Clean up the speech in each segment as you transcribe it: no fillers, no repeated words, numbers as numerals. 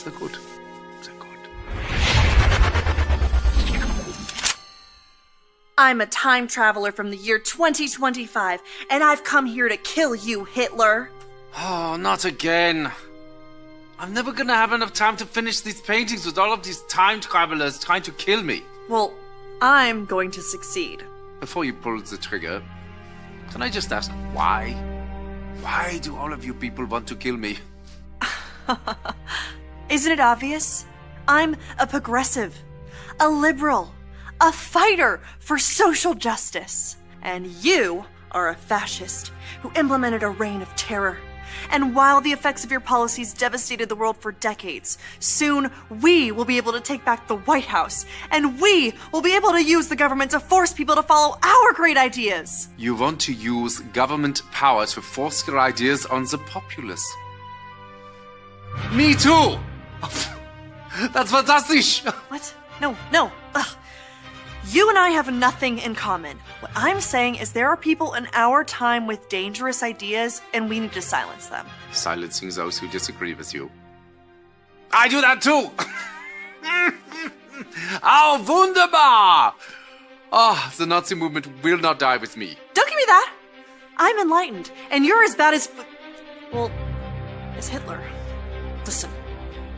Sehr gut. Sehr gut. I'm a time traveler from the year 2025, and I've come here to kill you, Hitler. Oh, not again. I'm never gonna have enough time to finish these paintings with all of these time travelers trying to kill me. Well, I'm going to succeed. Before you pull the trigger, can I just ask why? Why do all of you people want to kill me? Isn't it obvious? I'm a progressive, a liberal, a fighter for social justice. And you are a fascist who implemented a reign of terror. And while the effects of your policies devastated the world for decades, soon we will be able to take back the White House, and we will be able to use the government to force people to follow our great ideas. You want to use government power to force your ideas on the populace. Me too! That's fantastic! What? No. Ugh. You and I have nothing in common. What I'm saying is there are people in our time with dangerous ideas, and we need to silence them. Silencing those who disagree with you. I do that too! Oh, wunderbar! Oh, the Nazi movement will not die with me. Don't give me that! I'm enlightened, and you're as bad as... well, as Hitler. Listen,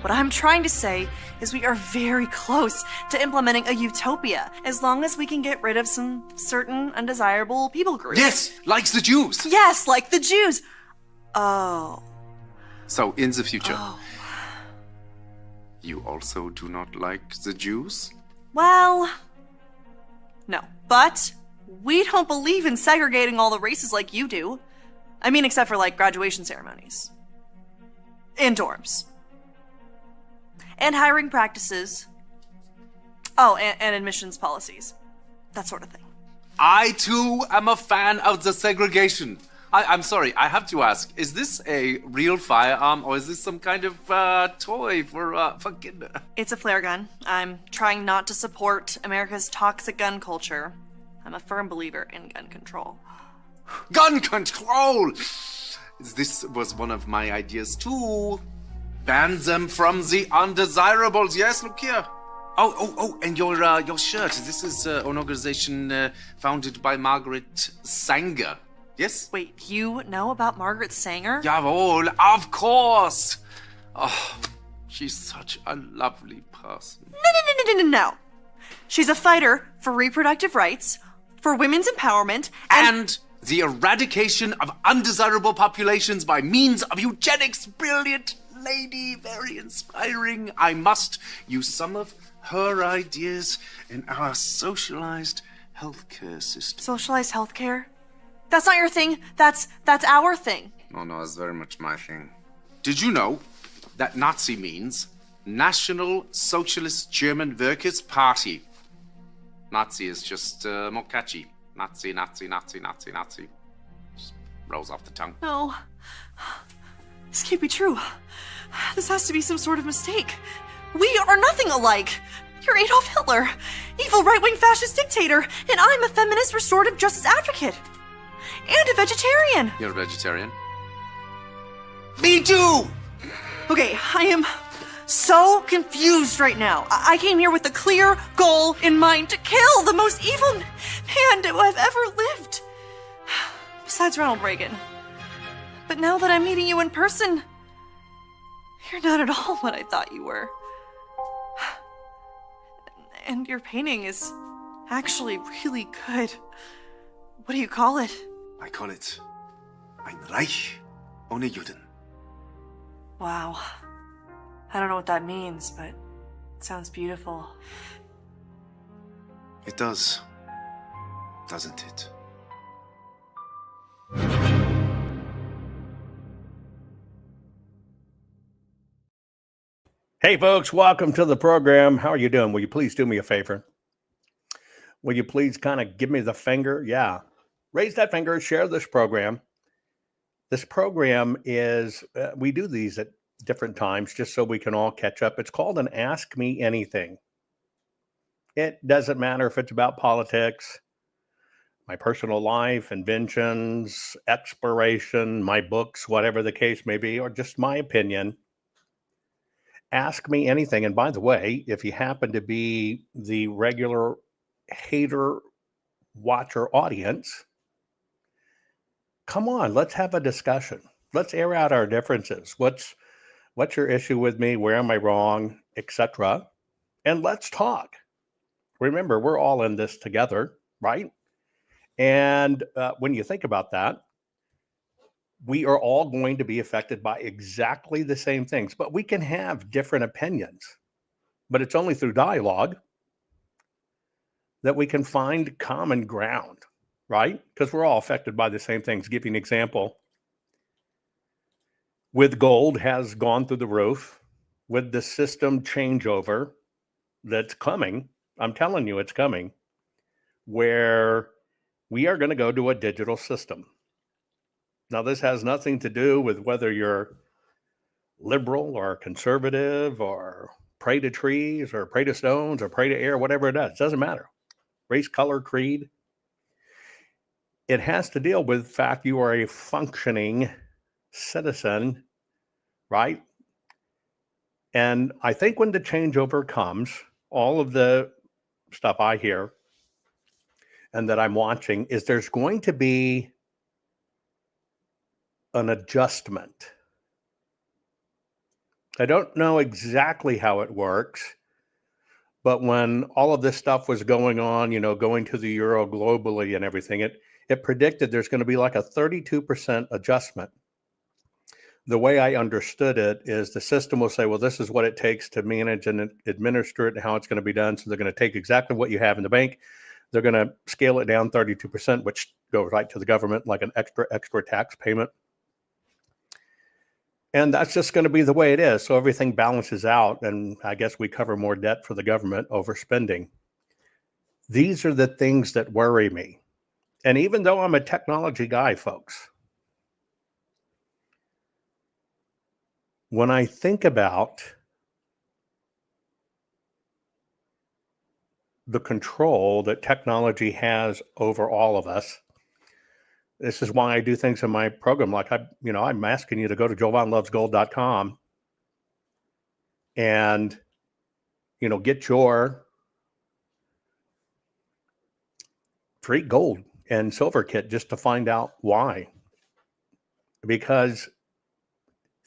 what I'm trying to say is we are very close to implementing a utopia, as long as we can get rid of some certain undesirable people groups. Yes, like the Jews. Yes, like the Jews. Oh. So, in the future, Oh. you also do not like the Jews? Well, no. But we don't believe in segregating all the races like you do. I mean, except for, like, graduation ceremonies. In dorms. And hiring practices. Oh, and admissions policies. That sort of thing. I, too, am a fan of the segregation. I'm sorry, I have to ask, is this a real firearm, or is this some kind of toy for kinder? It's a flare gun. I'm trying not to support America's toxic gun culture. I'm a firm believer in gun control. Gun control! This was one of my ideas, too. Ban them from the undesirables. Yes, look here. Oh, and your shirt. This is an organization founded by Margaret Sanger. Yes? Wait, you know about Margaret Sanger? Jawohl, of course. Oh, she's such a lovely person. No. She's a fighter for reproductive rights, for women's empowerment, And the eradication of undesirable populations by means of eugenics. Brilliant lady, very inspiring. I must use some of her ideas in our socialized healthcare system. Socialized healthcare? That's not your thing. That's our thing. No, it's very much my thing. Did you know that Nazi means National Socialist German Workers' Party? Nazi is just more catchy. Nazi. Just rolls off the tongue. No. This can't be true. This has to be some sort of mistake. We are nothing alike. You're Adolf Hitler, evil right-wing fascist dictator, and I'm a feminist restorative justice advocate. And a vegetarian. You're a vegetarian? Me too! Okay, I am so confused right now. I came here with a clear goal in mind to kill the most evil man who I've ever lived. Besides Ronald Reagan. But now that I'm meeting you in person, you're not at all what I thought you were. And your painting is actually really good. What do you call it? I call it Ein Reich ohne Juden. Wow. I don't know what that means, but it sounds beautiful. It does, doesn't it? Hey folks, welcome to the program. How are you doing? Will you please do me a favor? Will you please kind of give me the finger? Yeah. Raise that finger, share this program. This program is, we do these at different times just so we can all catch up. It's called an Ask Me Anything. It doesn't matter if it's about politics, my personal life, inventions, exploration, my books, whatever the case may be, or just my opinion. ask me anything. And by the way, if you happen to be the regular hater watcher audience, come on, let's have a discussion. Let's air out our differences. What's your issue with me? Where am I wrong? Etc. And let's talk. Remember, we're all in this together, right? And when you think about that, we are all going to be affected by exactly the same things, but we can have different opinions. But it's only through dialogue that we can find common ground, right? Because we're all affected by the same things. Give you an example. With gold has gone through the roof, with the system changeover that's coming, I'm telling you it's coming, where we are going to go to a digital system. Now, this has nothing to do with whether you're liberal or conservative or pray to trees or pray to stones or pray to air, whatever it is. It doesn't matter. Race, color, creed. It has to deal with the fact you are a functioning citizen, right? And I think when the changeover comes, all of the stuff I hear and that I'm watching is there's going to be an adjustment. I don't know exactly how it works, but when all of this stuff was going on, going to the euro globally and everything, it predicted there's going to be like a 32% adjustment. The way I understood it is the system will say, well, this is what it takes to manage and administer it and how it's going to be done. So they're going to take exactly what you have in the bank. They're going to scale it down 32%, which goes right to the government like an extra tax payment. And that's just going to be the way it is. So everything balances out. And I guess we cover more debt for the government overspending. These are the things that worry me. And even though I'm a technology guy, folks, when I think about the control that technology has over all of us, this is why I do things in my program. Like I'm asking you to go to JovanLovesGold.com and, get your free gold and silver kit just to find out why. Because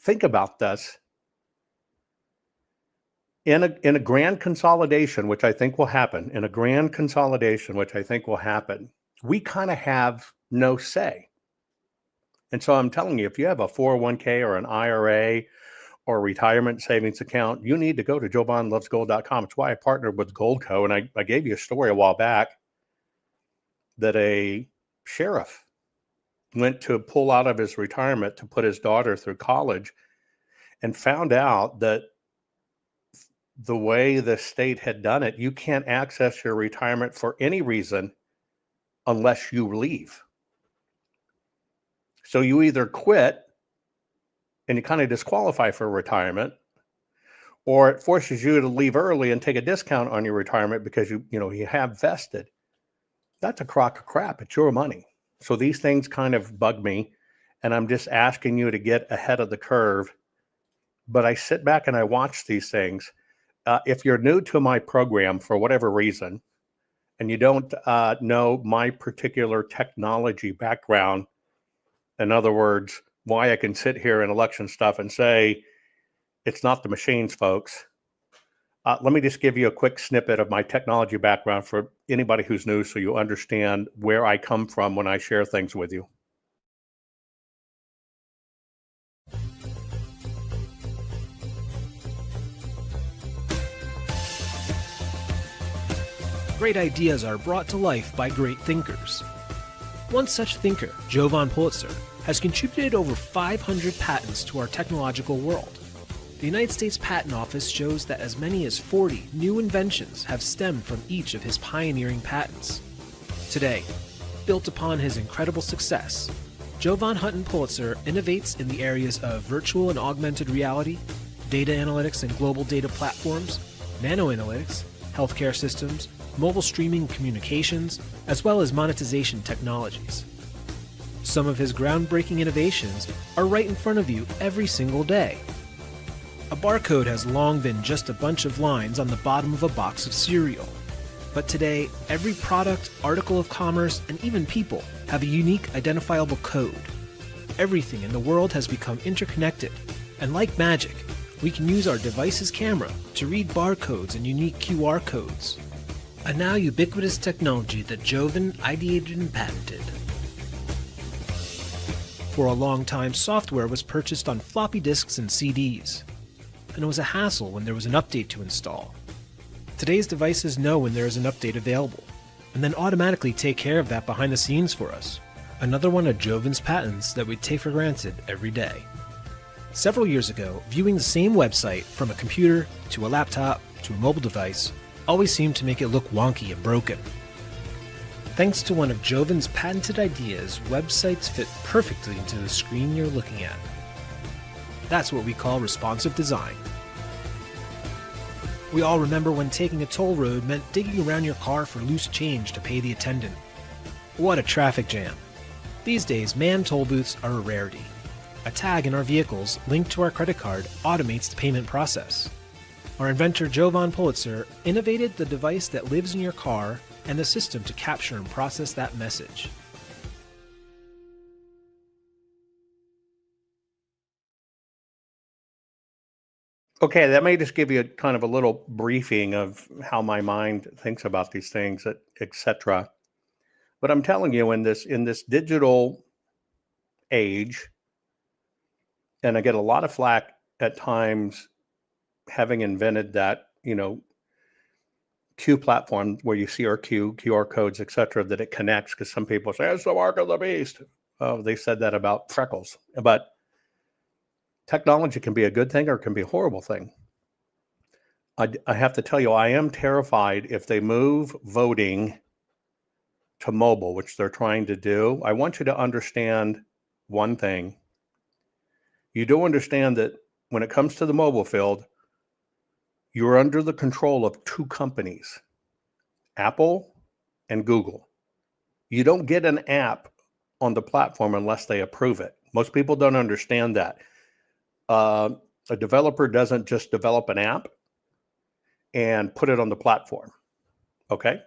think about this. In a grand consolidation, which I think will happen, we kind of have no say. And so I'm telling you, if you have a 401k or an IRA or a retirement savings account, you need to go to JovanLovesGold.com. It's why I partnered with Goldco. And I gave you a story a while back that a sheriff went to pull out of his retirement to put his daughter through college and found out that the way the state had done it, you can't access your retirement for any reason unless you leave. So you either quit and you kind of disqualify for retirement, or it forces you to leave early and take a discount on your retirement because you have vested. That's a crock of crap. It's your money. So these things kind of bug me, and I'm just asking you to get ahead of the curve. But I sit back and I watch these things. If you're new to my program for whatever reason, and you don't know my particular technology background, in other words, why I can sit here in election stuff and say, it's not the machines, folks. Let me just give you a quick snippet of my technology background for anybody who's new so you understand where I come from when I share things with you. Great ideas are brought to life by great thinkers. One such thinker, Jovan Pulitzer, has contributed over 500 patents to our technological world. The United States Patent Office shows that as many as 40 new inventions have stemmed from each of his pioneering patents. Today, built upon his incredible success, JovanHuttonPulitzer innovates in the areas of virtual and augmented reality, data analytics and global data platforms, nanoanalytics, healthcare systems, mobile streaming and communications, as well as monetization technologies. Some of his groundbreaking innovations are right in front of you every single day. A barcode has long been just a bunch of lines on the bottom of a box of cereal. But today, every product, article of commerce, and even people have a unique identifiable code. Everything in the world has become interconnected, and like magic, we can use our device's camera to read barcodes and unique QR codes. A now ubiquitous technology that Jovan ideated and patented. For a long time, software was purchased on floppy disks and CDs, and it was a hassle when there was an update to install. Today's devices know when there is an update available, and then automatically take care of that behind the scenes for us. Another one of Jovan's patents that we take for granted every day. Several years ago, viewing the same website from a computer to a laptop to a mobile device always seemed to make it look wonky and broken. Thanks to one of Jovan's patented ideas, websites fit perfectly into the screen you're looking at. That's what we call responsive design. We all remember when taking a toll road meant digging around your car for loose change to pay the attendant. What a traffic jam. These days, manned toll booths are a rarity. A tag in our vehicles linked to our credit card automates the payment process. Our inventor JovanHuttonPulitzer innovated the device that lives in your car and the system to capture and process that message. Okay, that may just give you a kind of a little briefing of how my mind thinks about these things, etc. But I'm telling you, in this digital age, and I get a lot of flack at times, having invented that, Q platform where you see our QR codes, etc., that it connects, because some people say it's the mark of the beast. Oh, they said that about freckles, but technology can be a good thing or it can be a horrible thing. I have to tell you, I am terrified if they move voting to mobile, which they're trying to do. I want you to understand one thing. You do understand that when it comes to the mobile field, you're under the control of two companies, Apple and Google. You don't get an app on the platform unless they approve it. Most people don't understand that. A developer doesn't just develop an app and put it on the platform, okay?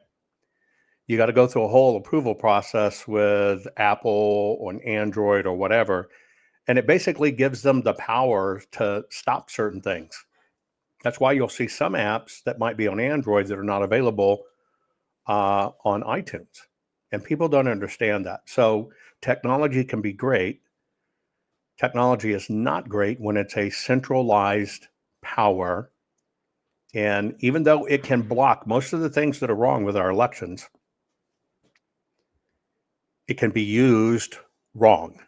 You got to go through a whole approval process with Apple or Android or whatever, and it basically gives them the power to stop certain things. That's why you'll see some apps that might be on Android that are not available on iTunes. And people don't understand that. So technology can be great. Technology is not great when it's a centralized power. And even though it can block most of the things that are wrong with our elections, it can be used wrong.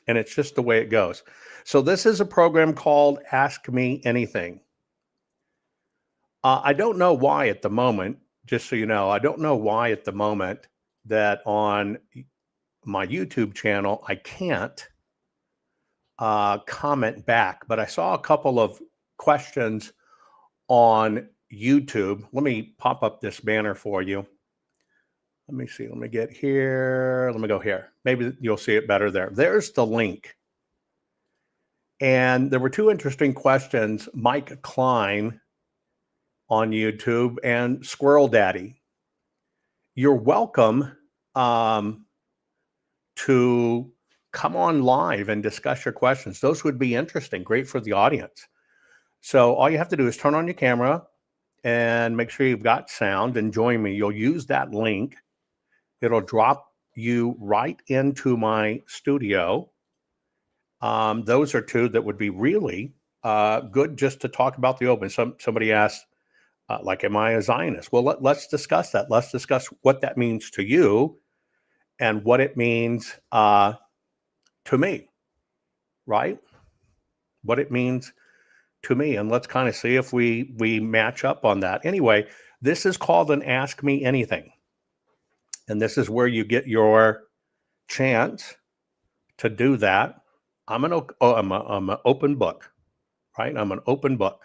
And it's just the way it goes. So this is a program called Ask Me Anything. I don't know why at the moment, just so you know, I don't know why at the moment that on my YouTube channel, I can't comment back, but I saw a couple of questions on YouTube. Let me pop up this banner for you. Let me see. Let me get here. Let me go here. Maybe you'll see it better there. There's the link. And there were two interesting questions. Mike Klein on YouTube and Squirrel Daddy. You're welcome to come on live and discuss your questions. Those would be interesting. Great for the audience. So all you have to do is turn on your camera and make sure you've got sound and join me. You'll use that link. It'll drop you right into my studio. Those are two that would be really good just to talk about the open. Somebody asked, am I a Zionist? Well, let's discuss that. Let's discuss what that means to you and what it means to me, right? What it means to me. And let's kind of see if we match up on that. Anyway, this is called an Ask Me Anything. And this is where you get your chance to do that. I'm an open book, right? I'm an open book.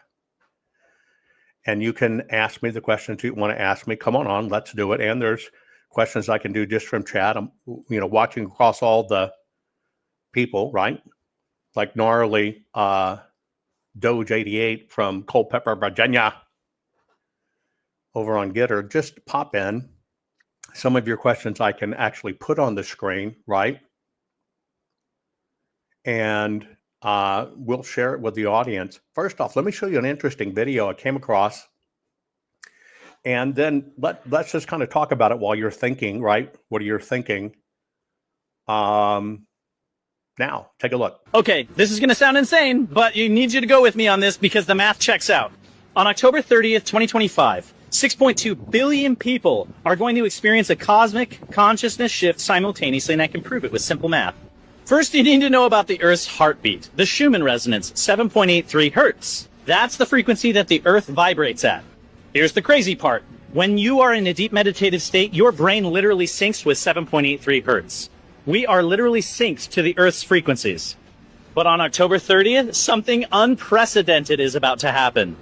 And you can ask me the questions you want to ask me. Come on, let's do it. And there's questions I can do just from chat. I'm, watching across all the people, right? Like Gnarly Doge88 from Culpeper, Virginia, over on Gitter. Just pop in. Some of your questions I can actually put on the screen, right? And we'll share it with the audience. First off, let me show you an interesting video I came across. And then let's just kind of talk about it while you're thinking, right? What are you thinking? Now, take a look. Okay, this is going to sound insane, but you need you to go with me on this because the math checks out. On October 30th, 2025, 6.2 billion people are going to experience a cosmic consciousness shift simultaneously, and I can prove it with simple math. First, you need to know about the Earth's heartbeat, the Schumann resonance, 7.83 hertz. That's the frequency that the Earth vibrates at. Here's the crazy part. When you are in a deep meditative state, your brain literally syncs with 7.83 hertz. We are literally synced to the Earth's frequencies. But on October 30th, something unprecedented is about to happen.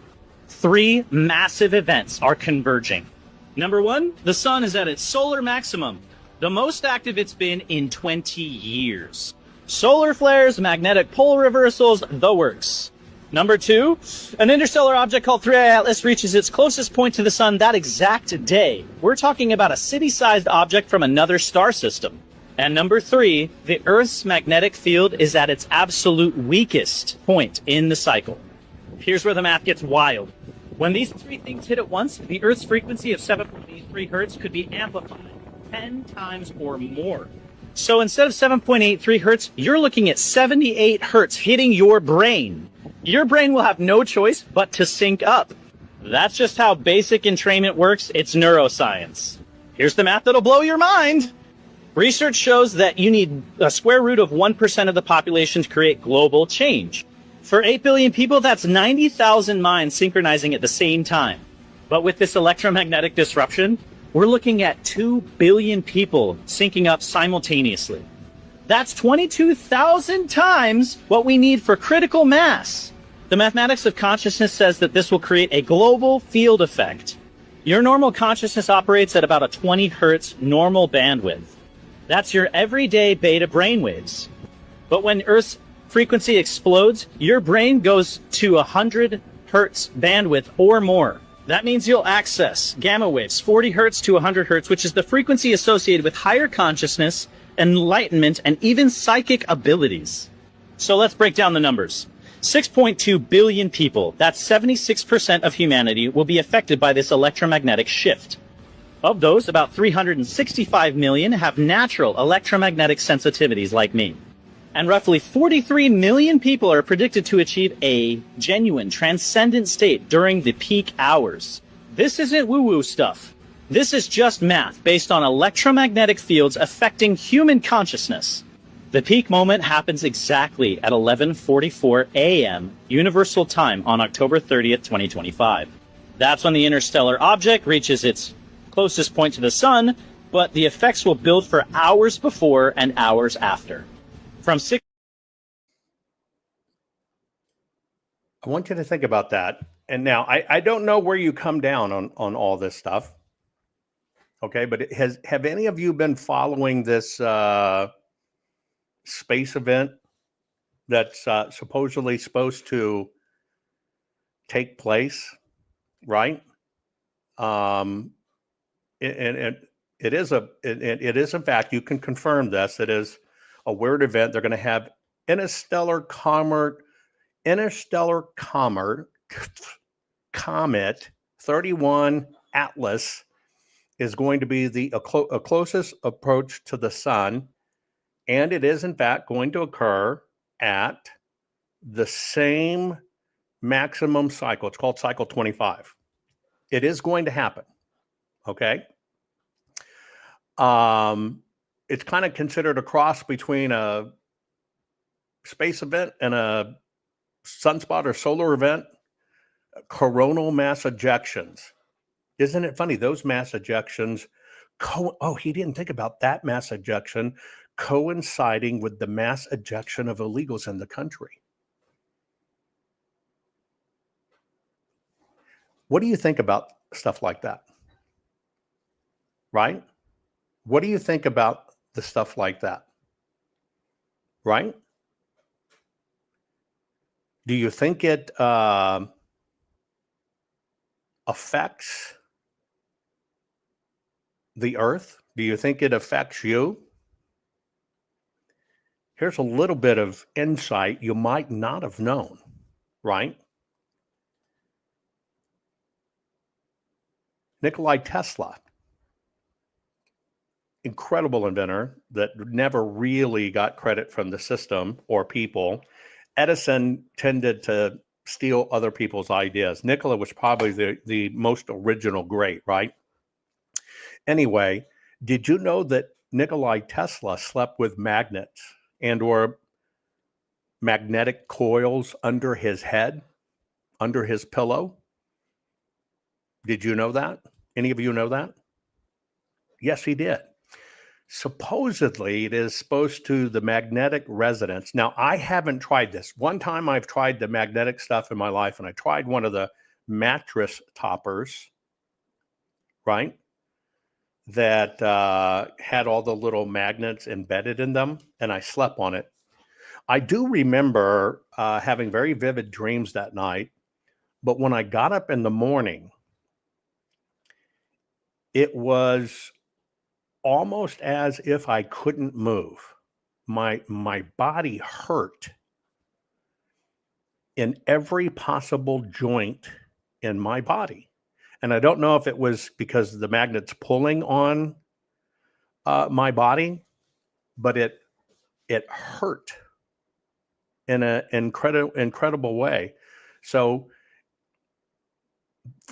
3 massive events are converging. Number 1, the sun is at its solar maximum, the most active it's been in 20 years. Solar flares, magnetic pole reversals, the works. Number 2, an interstellar object called 3I Atlas reaches its closest point to the sun that exact day. We're talking about a city-sized object from another star system. And number 3, the Earth's magnetic field is at its absolute weakest point in the cycle. Here's where the math gets wild. When these 3 things hit at once, the Earth's frequency of 7.83 hertz could be amplified 10 times or more. So instead of 7.83 hertz, you're looking at 78 hertz hitting your brain. Your brain will have no choice but to sync up. That's just how basic entrainment works. It's neuroscience. Here's the math that'll blow your mind. Research shows that you need a square root of 1% of the population to create global change. For 8 billion people, that's 90,000 minds synchronizing at the same time. But with this electromagnetic disruption, we're looking at 2 billion people syncing up simultaneously. That's 22,000 times what we need for critical mass. The mathematics of consciousness says that this will create a global field effect. Your normal consciousness operates at about a 20 hertz normal bandwidth. That's your everyday beta brainwaves. But when Earth's frequency explodes, your brain goes to 100 hertz bandwidth or more. That means you'll access gamma waves, 40 hertz to 100 hertz, which is the frequency associated with higher consciousness, enlightenment, and even psychic abilities. So let's break down the numbers. 6.2 billion people, that's 76% of humanity, will be affected by this electromagnetic shift. Of those, about 365 million have natural electromagnetic sensitivities like me. And roughly 43 million people are predicted to achieve a genuine transcendent state during the peak hours. This isn't woo-woo stuff. This is just math based on electromagnetic fields affecting human consciousness. The peak moment happens exactly at 11:44 a.m. Universal Time on October 30th, 2025. That's when the interstellar object reaches its closest point to the sun, but the effects will build for hours before and hours after. From 6. I want you to think about that. And now I don't know where you come down on all this stuff. Okay, but have any of you been following this space event that's supposedly supposed to take place, right? It is in fact, you can confirm this. It is a weird event. They're going to have interstellar comet 31 Atlas is going to be the closest approach to the sun, and it is in fact going to occur at the same maximum cycle. It's called cycle 25. It is going to happen. Okay. It's kind of considered a cross between a space event and a sunspot or solar event. Coronal mass ejections. Isn't it funny? Those mass ejections, he didn't think about that mass ejection coinciding with the mass ejection of illegals in the country. What do you think about stuff like that? Right? What do you think about the stuff like that? Right? Do you think it affects the earth? Do you think it affects you? Here's a little bit of insight you might not have known, right? Nikola Tesla, incredible inventor that never really got credit from the system or people. Edison tended to steal other people's ideas. Nikola was probably the most original great, right? Anyway, did you know that Nikola Tesla slept with magnets and or magnetic coils under his head, under his pillow? Did you know that? Any of you know that? Yes, he did. Supposedly, it is supposed to the magnetic resonance. Now, I haven't tried this. One time I've tried the magnetic stuff in my life, and I tried one of the mattress toppers, right? That had all the little magnets embedded in them, and I slept on it. I do remember having very vivid dreams that night, but when I got up in the morning, it was almost as if I couldn't move. My body hurt in every possible joint in my body. And I don't know if it was because the magnet's pulling on my body, but it hurt in an incredible way. So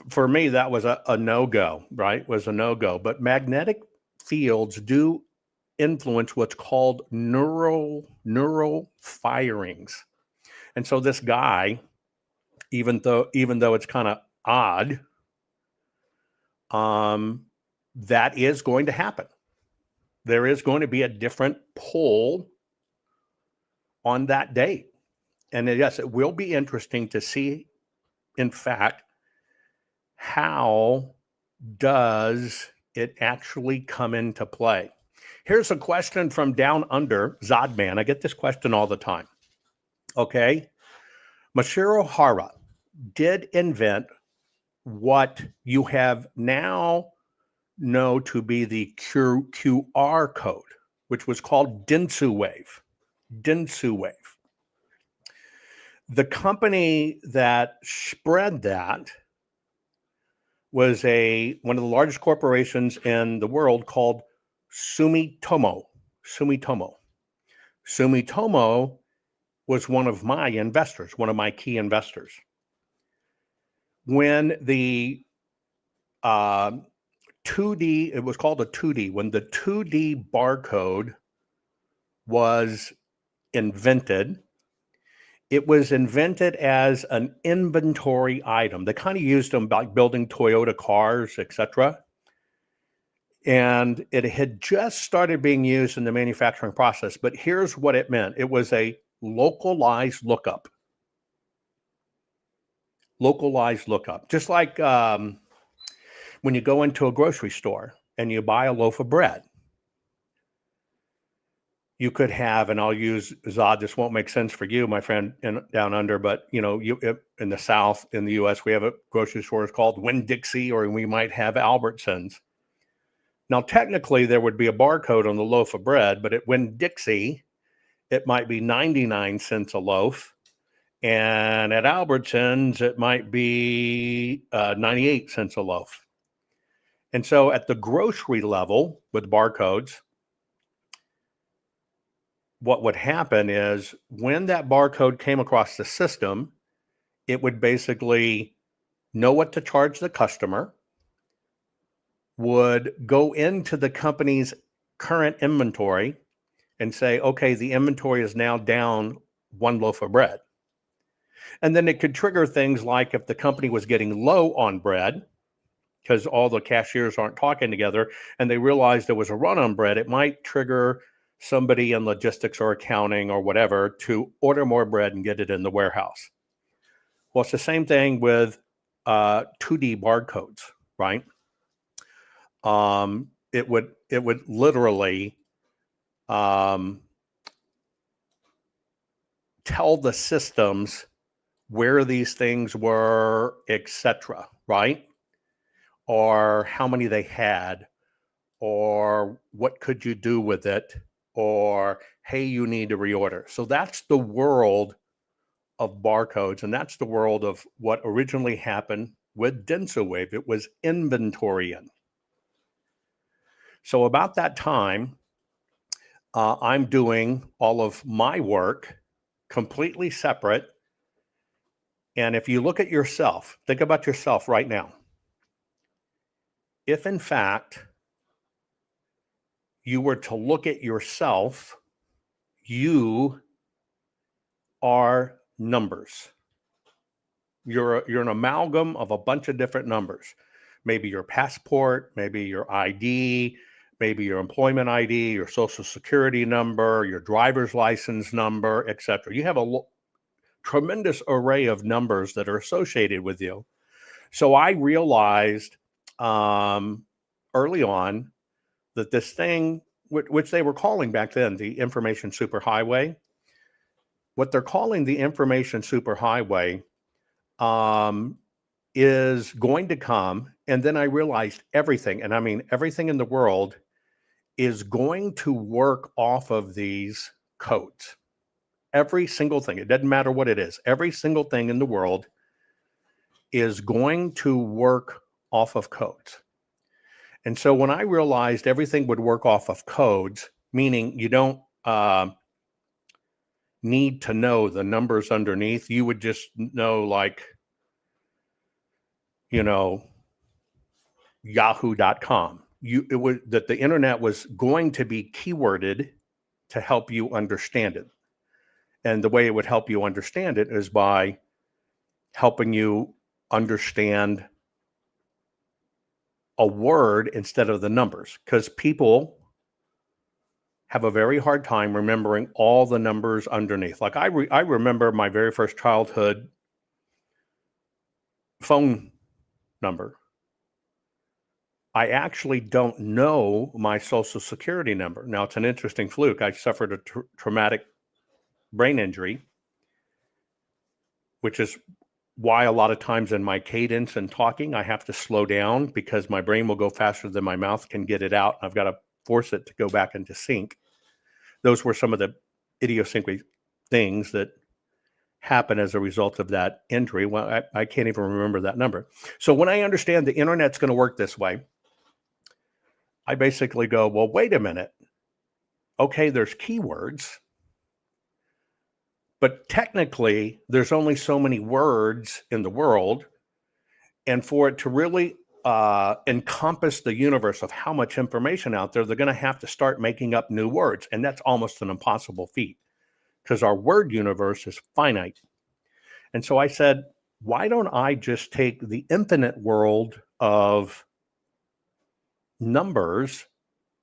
for me, that was a no-go, right? Was a no-go. But magnetic fields do influence what's called neural firings. And so this guy, even though it's kind of odd, that is going to happen. There is going to be a different pull on that date. And yes, it will be interesting to see, in fact, how does it actually come into play? Here's a question from Down Under, Zodman. I get this question all the time. Okay. Mashiro Hara did invent what you have now know to be the QR code, which was called Dentsu Wave. Dentsu Wave. The company that spread that was one of the largest corporations in the world called Sumitomo. Sumitomo was one of my investors, one of my key investors. When the 2D, it was called a 2D, when the 2D barcode was invented, it was invented as an inventory item. They kind of used them like building Toyota cars, etc. And it had just started being used in the manufacturing process. But here's what it meant. It was a localized lookup. Localized lookup. Just like when you go into a grocery store and you buy a loaf of bread. You could have, and I'll use Zod, this won't make sense for you, my friend, down under, but in the South, in the US, we have a grocery store called Winn-Dixie, or we might have Albertsons. Now, technically, there would be a barcode on the loaf of bread, but at Winn-Dixie, it might be 99 cents a loaf. And at Albertsons, it might be 98 cents a loaf. And so at the grocery level with barcodes, what would happen is when that barcode came across the system, it would basically know what to charge the customer, would go into the company's current inventory and say, okay, the inventory is now down one loaf of bread. And then it could trigger things like if the company was getting low on bread, because all the cashiers aren't talking together, and they realized there was a run on bread, it might trigger somebody in logistics or accounting or whatever to order more bread and get it in the warehouse. Well, it's the same thing with 2D barcodes, right? It would literally tell the systems where these things were, etc., right? Or how many they had, or what could you do with it, or hey, you need to reorder. So that's the world of barcodes, and that's the world of what originally happened with DensoWave. It was inventorying. So about that time, I'm doing all of my work completely separate. And if you look at yourself, think about yourself right now. If in fact you were to look at yourself, you are numbers. You're an amalgam of a bunch of different numbers. Maybe your passport, maybe your ID, maybe your employment ID, your social security number, your driver's license number, etc. You have a tremendous array of numbers that are associated with you. So I realized early on that this thing, which they were calling back then the information superhighway, what they're calling the information superhighway is going to come. And then I realized everything, and I mean everything in the world, is going to work off of these codes. Every single thing. It doesn't matter what it is. Every single thing in the world is going to work off of codes. And so when I realized everything would work off of codes, meaning you don't need to know the numbers underneath, you would just know, like, yahoo.com. It was that the internet was going to be keyworded to help you understand it. And the way it would help you understand it is by helping you understand a word instead of the numbers, because people have a very hard time remembering all the numbers underneath. Like I remember my very first childhood phone number. I actually don't know my social security number. Now, it's an interesting fluke. I suffered a traumatic brain injury, which is why a lot of times in my cadence and talking, I have to slow down because my brain will go faster than my mouth can get it out. I've got to force it to go back into sync. Those were some of the idiosyncratic things that happen as a result of that injury. Well, I can't even remember that number. So when I understand the internet's going to work this way, I basically go, well, wait a minute. Okay, there's keywords, but technically there's only so many words in the world. And for it to really encompass the universe of how much information out there, they're going to have to start making up new words. And that's almost an impossible feat because our word universe is finite. And so I said, why don't I just take the infinite world of numbers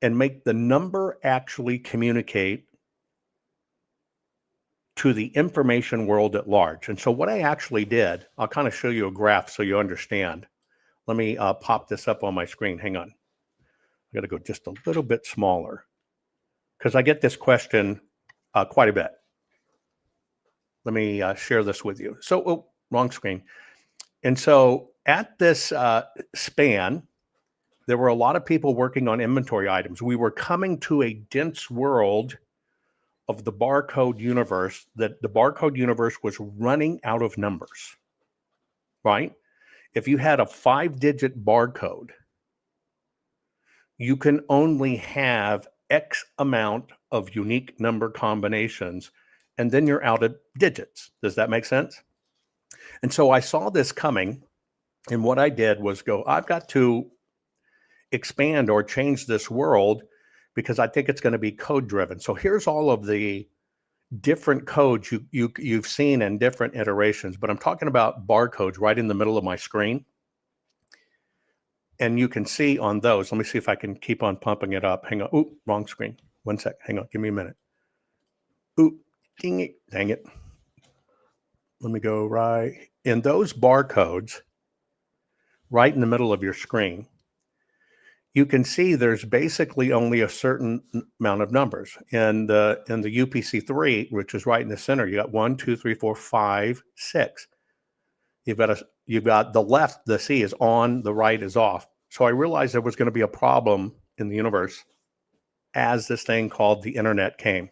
and make the number actually communicate to the information world at large? And so what I actually did, I'll kind of show you a graph so you understand. Let me pop this up on my screen. Hang on. I got to go just a little bit smaller because I get this question quite a bit. Let me share this with you. So, wrong screen. And so at this span, there were a lot of people working on inventory items. We were coming to a dense world of the barcode universe, that the barcode universe was running out of numbers, right? If you had a 5-digit barcode, you can only have X amount of unique number combinations, and then you're out of digits. Does that make sense? And so I saw this coming, and what I did was go, I've got to expand or change this world because I think it's going to be code driven. So here's all of the different codes you've seen in different iterations, but I'm talking about barcodes right in the middle of my screen. And you can see on those, let me see if I can keep on pumping it up. Hang on. Ooh, wrong screen. One sec. Hang on. Give me a minute. Ooh, dang it. Dang it. Let me go right in those barcodes right in the middle of your screen. You can see there's basically only a certain amount of numbers. In the UPC3, which is right in the center, you got 1, 2, 3, 4, 5, 6. You've got the left, the C is on, the right is off. So I realized there was going to be a problem in the universe as this thing called the internet came.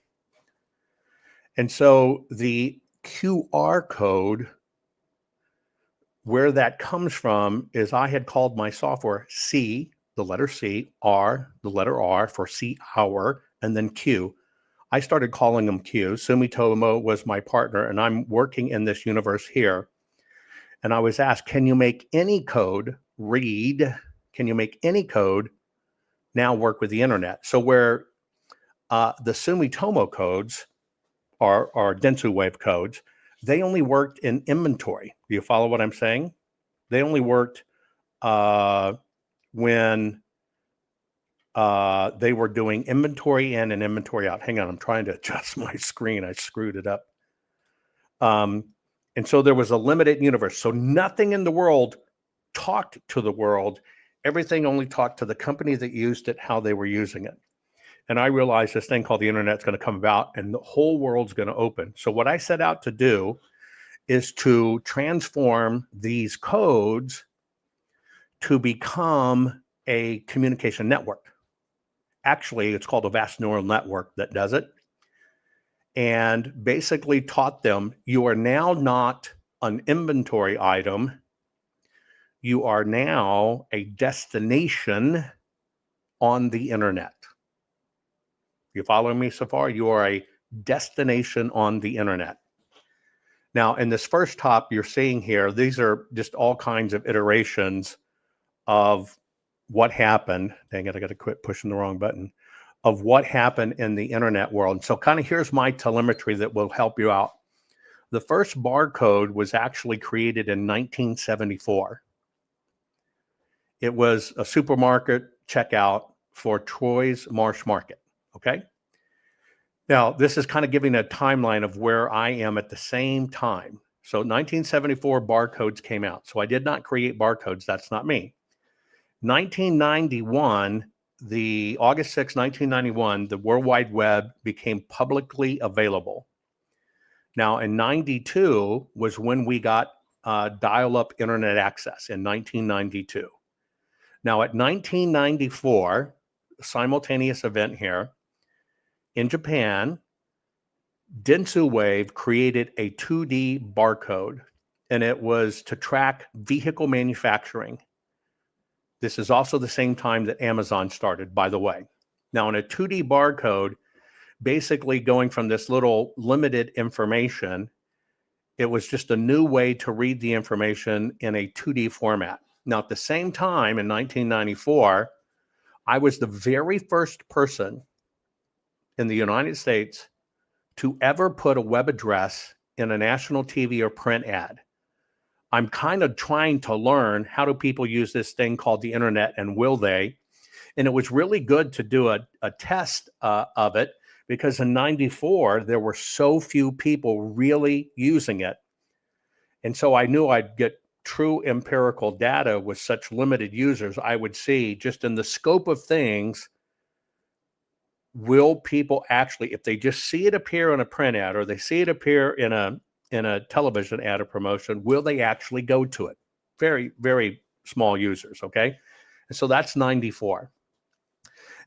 And so the QR code, where that comes from is I had called my software C, the letter C, R, the letter R for C hour, and then Q. I started calling them Q. Sumitomo was my partner, and I'm working in this universe here. And I was asked, can you make any code read? Can you make any code now work with the internet? So where the Sumitomo codes are Dentsu wave codes, they only worked in inventory. Do you follow what I'm saying? They only worked when they were doing inventory in and inventory out. Hang on, I'm trying to adjust my screen. I screwed it up. And so there was a limited universe. So nothing in the world talked to the world. Everything only talked to the company that used it, how they were using it. And I realized this thing called the internet is going to come about and the whole world's going to open. So what I set out to do is to transform these codes to become a communication network. Actually, it's called a vast neural network that does it. And basically taught them, you are now not an inventory item. You are now a destination on the internet. You following me so far? You are a destination on the internet. Now, in this first top you're seeing here, these are just all kinds of iterations of what happened. Dang it, I got to quit pushing the wrong button. Of what happened in the internet world. So kind of here's my telemetry that will help you out. The first barcode was actually created in 1974. It was a supermarket checkout for Troy's Marsh Market. Okay. Now, this is kind of giving a timeline of where I am at the same time. So 1974 barcodes came out. So I did not create barcodes. That's not me. 1991, the August 6, 1991, the World Wide Web became publicly available. Now, in 92 was when we got dial-up internet access in 1992. Now, at 1994, simultaneous event here, in Japan, Dentsu Wave created a 2D barcode, and it was to track vehicle manufacturing. This is also the same time that Amazon started, by the way. Now, in a 2D barcode, basically going from this little limited information, it was just a new way to read the information in a 2D format. Now, at the same time, in 1994, I was the very first person in the United States to ever put a web address in a national TV or print ad. I'm kind of trying to learn, how do people use this thing called the internet, and will they? And it was really good to do a test of it, because in 94, there were so few people really using it. And so I knew I'd get true empirical data with such limited users. I would see just in the scope of things, will people actually, if they just see it appear in a print ad or they see it appear in a television ad or promotion, will they actually go to it? Very, very small users, okay? And so that's 94.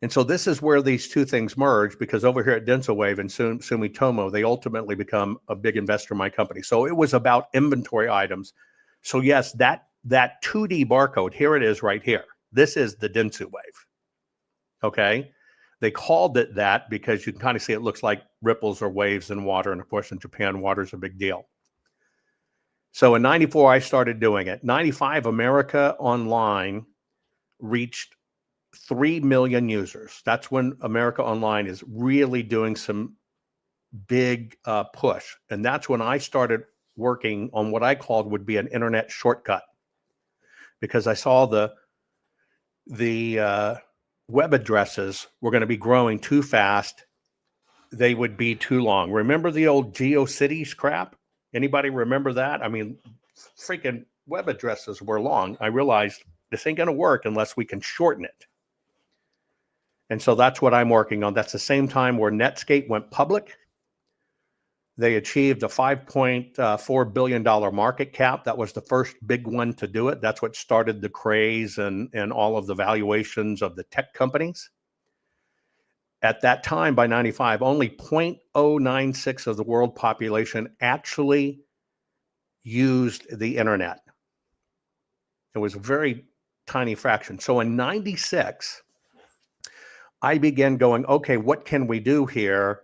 And so this is where these two things merge, because over here at Dentsu Wave and Sumitomo, they ultimately become a big investor in my company. So it was about inventory items. So yes, that 2D barcode, here it is right here. This is the Dentsu Wave, okay? They called it that because you can kind of see it looks like ripples or waves in water. And of course, in Japan, water is a big deal. So in 94, I started doing it. 95, America Online reached 3 million users. That's when America Online is really doing some big push. And that's when I started working on what I called would be an internet shortcut, because I saw the web addresses were going to be growing too fast. They would be too long. Remember the old GeoCities crap? Anybody remember that? I mean, freaking web addresses were long. I realized this ain't going to work unless we can shorten it. And so that's what I'm working on. That's the same time where Netscape went public. They achieved a $5.4 billion market cap. That was the first big one to do it. That's what started the craze and all of the valuations of the tech companies. At that time, by 95, only 0.096 of the world population actually used the internet. It was a very tiny fraction. So in 96, I began going, okay, what can we do here?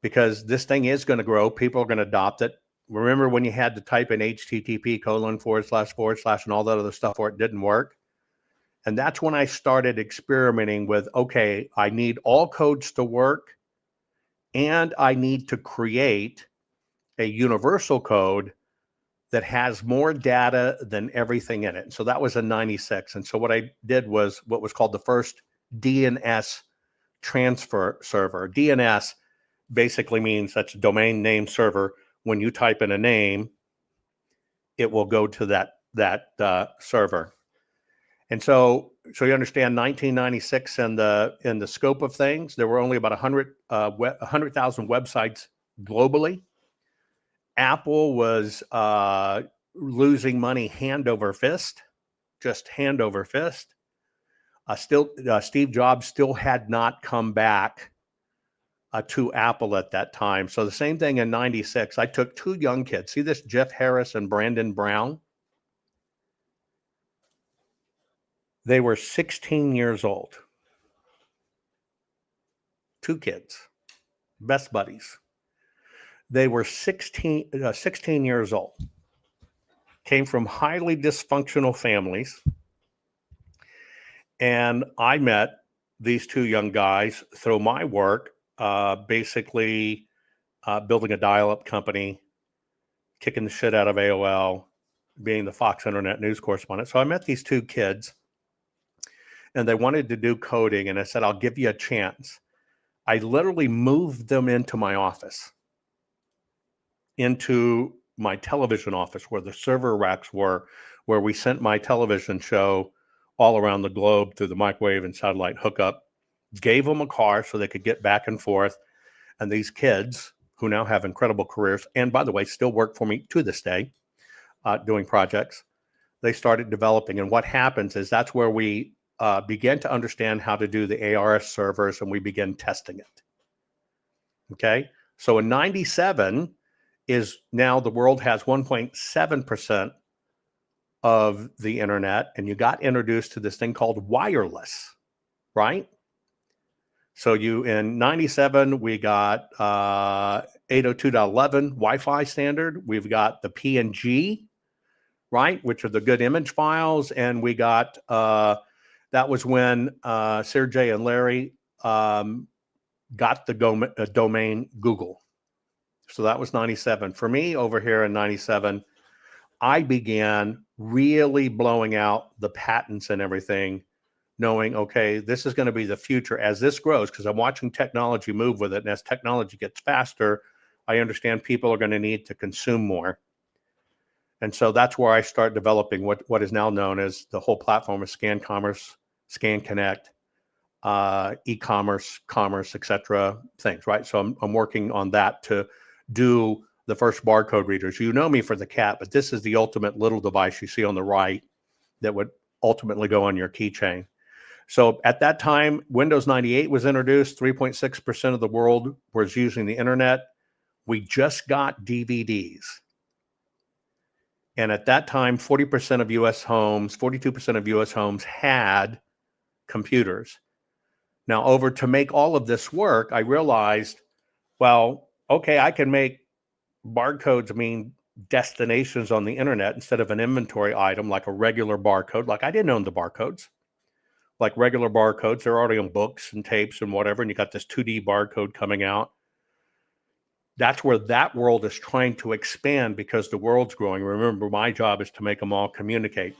Because this thing is going to grow. People are going to adopt it. Remember when you had to type in http:// and all that other stuff where it didn't work? And that's when I started experimenting with, okay, I need all codes to work, and I need to create a universal code that has more data than everything in it. So that was in 96. And so what I did was what was called the first DNS transfer server. DNS basically means that's a domain name server. When you type in a name, it will go to that server. And so you understand 1996 in the scope of things, there were only about 100,000 websites globally. Apple was losing money hand over fist, just hand over fist. Steve Jobs still had not come back to Apple at that time. So the same thing in 96. I took two young kids. See this, Jeff Harris and Brandon Brown? They were 16 years old. Two kids, best buddies. They were 16 years old. Came from highly dysfunctional families. And I met these two young guys through my work, basically building a dial-up company, kicking the shit out of AOL, being the Fox Internet news correspondent. So I met these two kids, and they wanted to do coding, and I said, I'll give you a chance. I literally moved them into my office, into my television office where the server racks were, where we sent my television show all around the globe through the microwave and satellite hookup, gave them a car so they could get back and forth. And these kids, who now have incredible careers, and by the way, still work for me to this day, doing projects, they started developing. And what happens is that's where we began to understand how to do the ARS servers, and we began testing it. Okay? So in 97 is now the world has 1.7% of the internet, and you got introduced to this thing called wireless, right? So in 97, we got 802.11 Wi-Fi standard. We've got the PNG, right, which are the good image files. And we got, that was when Sergey and Larry got the domain Google. So that was 97. For me, over here in 97, I began really blowing out the patents and everything, knowing, okay, this is going to be the future as this grows, because I'm watching technology move with it. And as technology gets faster, I understand people are going to need to consume more. And so that's where I start developing what is now known as the whole platform of Scan Commerce, Scan Connect, e-commerce, commerce, etc. things, right? So I'm working on that to do the first barcode readers. You know me for the cat, but this is the ultimate little device you see on the right that would ultimately go on your keychain. So at that time, Windows 98 was introduced. 3.6% of the world was using the internet. We just got DVDs. And at that time, 40% of US homes, 42% of US homes had computers. Now, to make all of this work, I realized, well, okay, I can make barcodes mean destinations on the internet instead of an inventory item like a regular barcode. Like I didn't own the barcodes. Like regular barcodes, they're already on books and tapes and whatever, and you got this 2D barcode coming out. That's where that world is trying to expand because the world's growing. Remember, my job is to make them all communicate.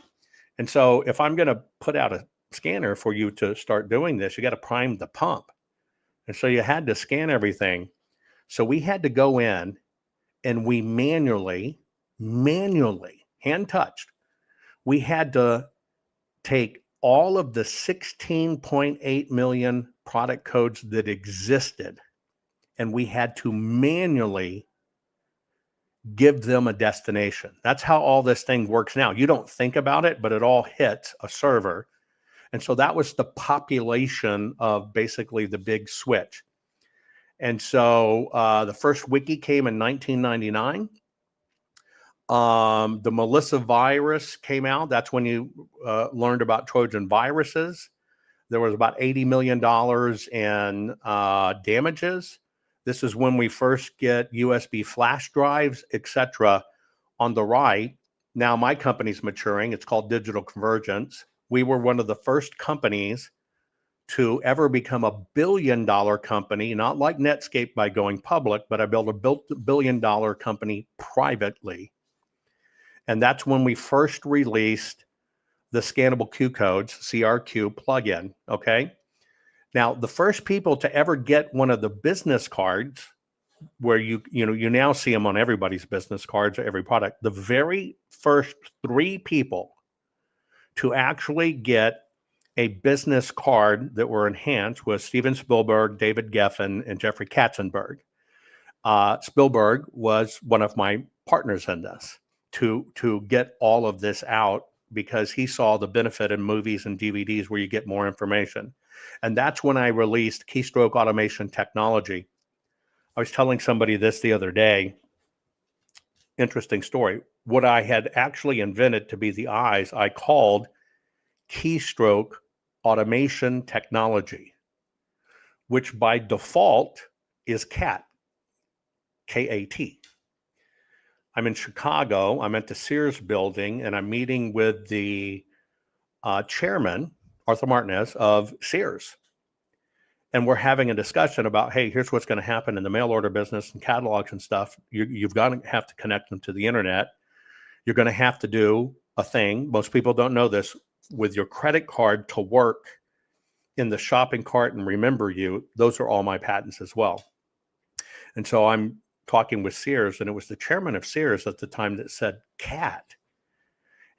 And so if I'm going to put out a scanner for you to start doing this, you got to prime the pump. And so you had to scan everything. So we had to go in and we manually, hand touched, we had to take all of the 16.8 million product codes that existed, and we had to manually give them a destination. That's how all this thing works now. You don't think about it, but it all hits a server. And so that was the population of basically the big switch. And so the first wiki came in 1999. The Melissa virus came out. That's when you learned about Trojan viruses. There was about $80 million in damages. This is when we first get USB flash drives, etc. On the right. Now my company's maturing. It's called Digital Convergence. We were one of the first companies to ever become a billion-dollar company, not like Netscape by going public, but I built a billion-dollar company privately. And that's when we first released the scannable Q codes, CRQ plugin, okay? Now, the first people to ever get one of the business cards, where you now see them on everybody's business cards or every product, the very first 3 people to actually get a business card that were enhanced was Steven Spielberg, David Geffen, and Jeffrey Katzenberg. Spielberg was one of my partners in this to get all of this out, because he saw the benefit in movies and DVDs where you get more information. And that's when I released keystroke automation technology. I was telling somebody this the other day. Interesting story. What I had actually invented to be the eyes, I called keystroke automation technology, which by default is CAT, K-A-T. I'm in Chicago. I'm at the Sears building, and I'm meeting with the chairman, Arthur Martinez, of Sears. And we're having a discussion about, hey, here's what's going to happen in the mail order business and catalogs and stuff. You've got to have to connect them to the internet. You're going to have to do a thing. Most people don't know this. With your credit card to work in the shopping cart and remember you, those are all my patents as well. And so I'm talking with Sears, and it was the chairman of Sears at the time that said cat.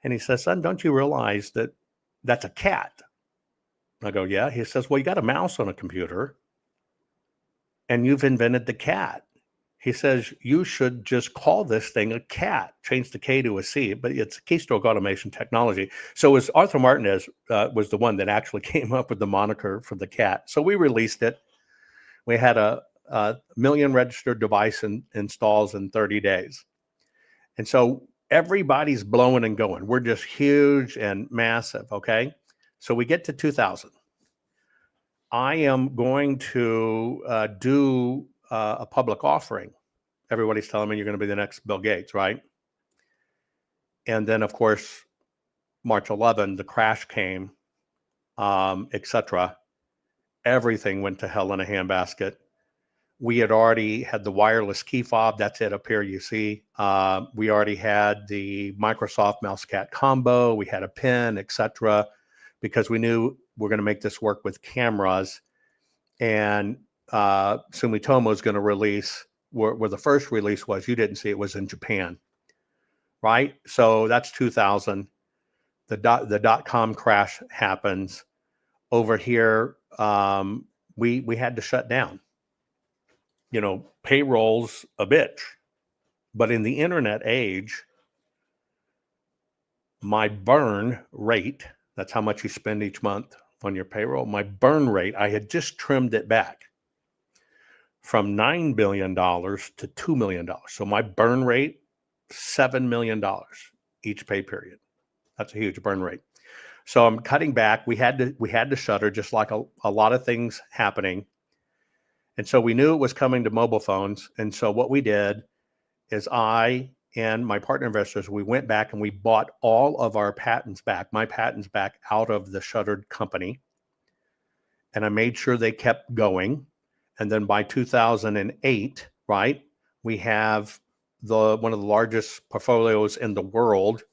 And he says, son, don't you realize that that's a cat? I go, yeah. He says, well, you got a mouse on a computer and you've invented the cat. He says, you should just call this thing a cat, change the K to a C, but it's keystroke automation technology. So it was Arthur Martinez was the one that actually came up with the moniker for the cat. So we released it. We had a million registered device installs in 30 days. And so everybody's blowing and going. We're just huge and massive, okay? So we get to 2000. I am going to do a public offering. Everybody's telling me you're going to be the next Bill Gates, right? And then, of course, March 11, the crash came, etc. Everything went to hell in a handbasket. We had already had the wireless key fob. That's it up here, you see. We already had the Microsoft Mousecat combo. We had a pen, etc., because we knew we're going to make this work with cameras. And Sumitomo is going to release, where the first release was, you didn't see it, was in Japan, right? So that's 2000. The dot-com crash happens. Over here, we had to shut down. Payroll's a bitch. But in the internet age, my burn rate, that's how much you spend each month on your payroll, my burn rate, I had just trimmed it back from $9 billion to $2 million. So my burn rate, $7 million each pay period. That's a huge burn rate. So I'm cutting back. We had to shutter, just like a lot of things happening. And so we knew it was coming to mobile phones. And so what we did is I and my partner investors, we went back and we bought all of our patents back, my patents back, out of the shuttered company. And I made sure they kept going. And then by 2008, right, we have one of the largest portfolios in the world,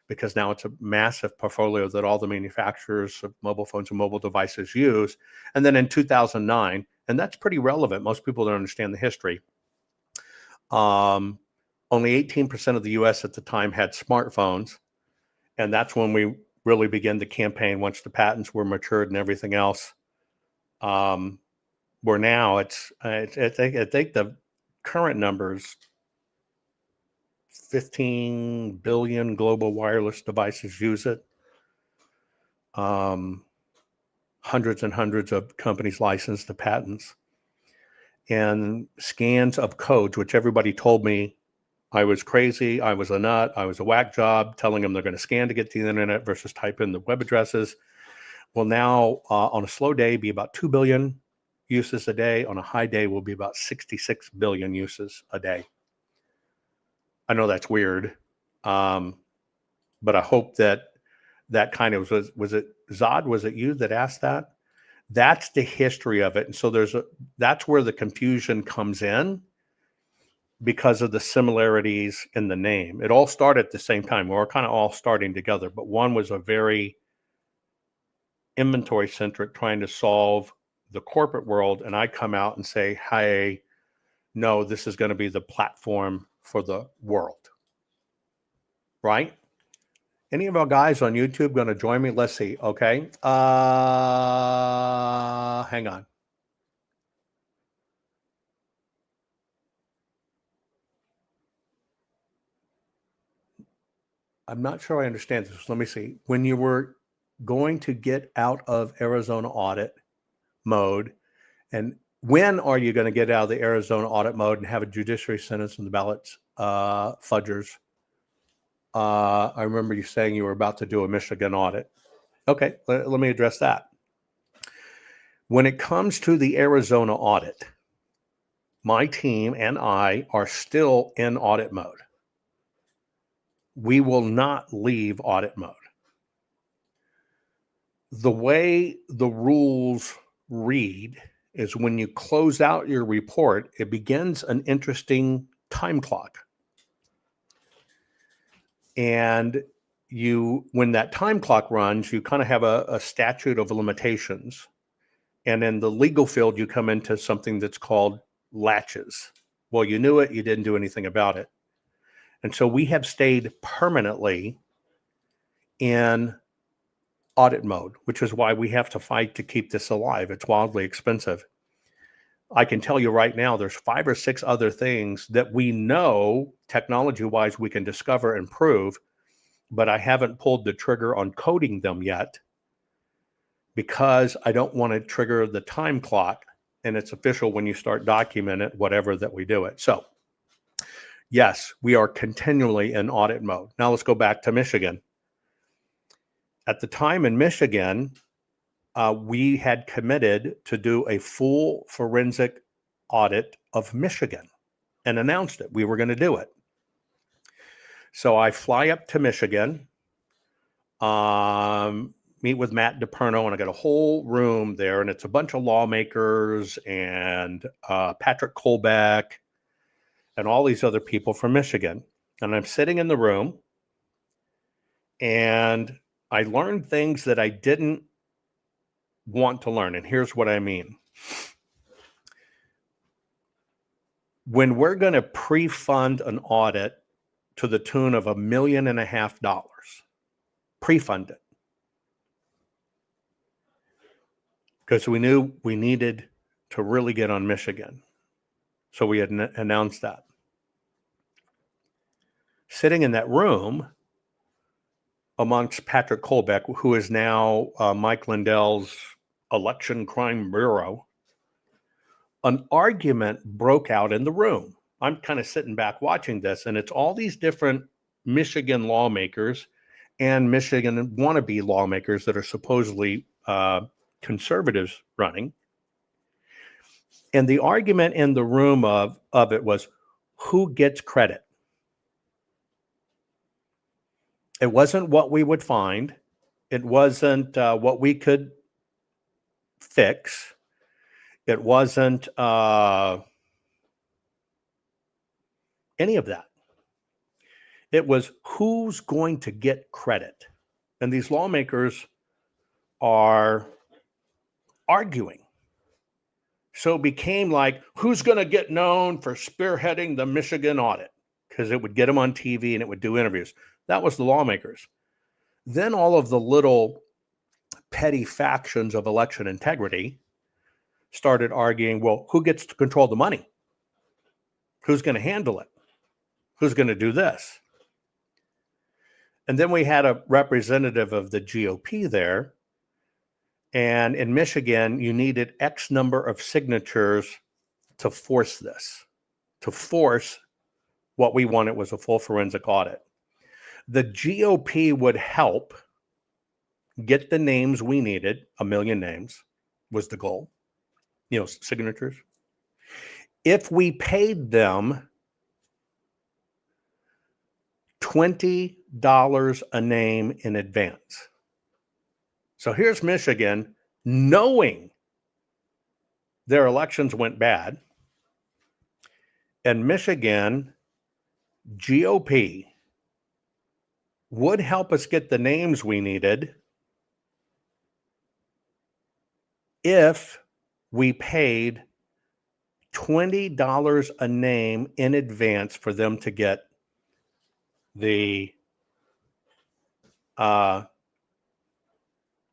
because now it's a massive portfolio that all the manufacturers of mobile phones and mobile devices use. And then in 2009, and that's pretty relevant, most people don't understand the history, only 18% of the US at the time had smartphones. And that's when we really began the campaign, once the patents were matured and everything else. Where now I think the current numbers, 15 billion global wireless devices use it. Hundreds and hundreds of companies license the patents. And scans of codes, which everybody told me I was crazy, I was a nut, I was a whack job, telling them they're going to scan to get to the internet versus type in the web addresses, will now, on a slow day, be about 2 billion uses a day. On a high day, will be about 66 billion uses a day. I know that's weird, but I hope that kind of was it Zod? Was it you that asked that? That's the history of it. And so that's where the confusion comes in because of the similarities in the name. It all started at the same time. We're kind of all starting together, but one was a very inventory centric, trying to solve the corporate world. And I come out and say, hey, no, this is going to be the platform for the world. Right? Any of our guys on YouTube going to join me? Let's see. Okay. Hang on. I'm not sure I understand this. Let me see. When you were going to get out of Arizona audit mode, and when are you going to get out of the Arizona audit mode and have a judiciary sentence on the ballots, fudgers? I remember you saying you were about to do a Michigan audit. Okay, let me address that. When it comes to the Arizona audit, my team and I are still in audit mode. We will not leave audit mode. The way the rules read is when you close out your report, it begins an interesting time clock. And when that time clock runs, you kind of have a statute of limitations. And in the legal field, you come into something that's called latches. Well, you knew it, you didn't do anything about it. And so we have stayed permanently in audit mode, which is why we have to fight to keep this alive. It's wildly expensive. I can tell you right now, there's 5 or 6 other things that we know technology-wise we can discover and prove, but I haven't pulled the trigger on coding them yet because I don't want to trigger the time clock, and it's official when you start documenting it, whatever that we do it. So yes, we are continually in audit mode. Now let's go back to Michigan. At the time in Michigan, we had committed to do a full forensic audit of Michigan and announced it. We were going to do it. So I fly up to Michigan, meet with Matt DePerno, and I got a whole room there, and it's a bunch of lawmakers and Patrick Colbeck and all these other people from Michigan. And I'm sitting in the room, and I learned things that I didn't want to learn. And here's what I mean. When we're going to pre-fund an audit to the tune of $1.5 million, pre-fund it, because we knew we needed to really get on Michigan. So we had announced that. Sitting in that room amongst Patrick Colbeck, who is now Mike Lindell's Election Crime Bureau, an argument broke out in the room. I'm kind of sitting back watching this, and it's all these different Michigan lawmakers and Michigan wannabe lawmakers that are supposedly conservatives running. And the argument in the room of it was, who gets credit? It wasn't what we would find. It wasn't what we could fix. It wasn't any of that. It was who's going to get credit. And these lawmakers are arguing. So it became like, who's going to get known for spearheading the Michigan audit? Because it would get them on TV and it would do interviews. That was the lawmakers. Then all of the little petty factions of election integrity started arguing, well, who gets to control the money? Who's going to handle it? Who's going to do this? And then we had a representative of the GOP there. And in Michigan, you needed X number of signatures to force this, to force what we wanted was a full forensic audit. The GOP would help get the names we needed. 1 million names was the goal, signatures. If we paid them $20 a name in advance. So here's Michigan knowing their elections went bad, and Michigan GOP would help us get the names we needed if we paid $20 a name in advance for them to get the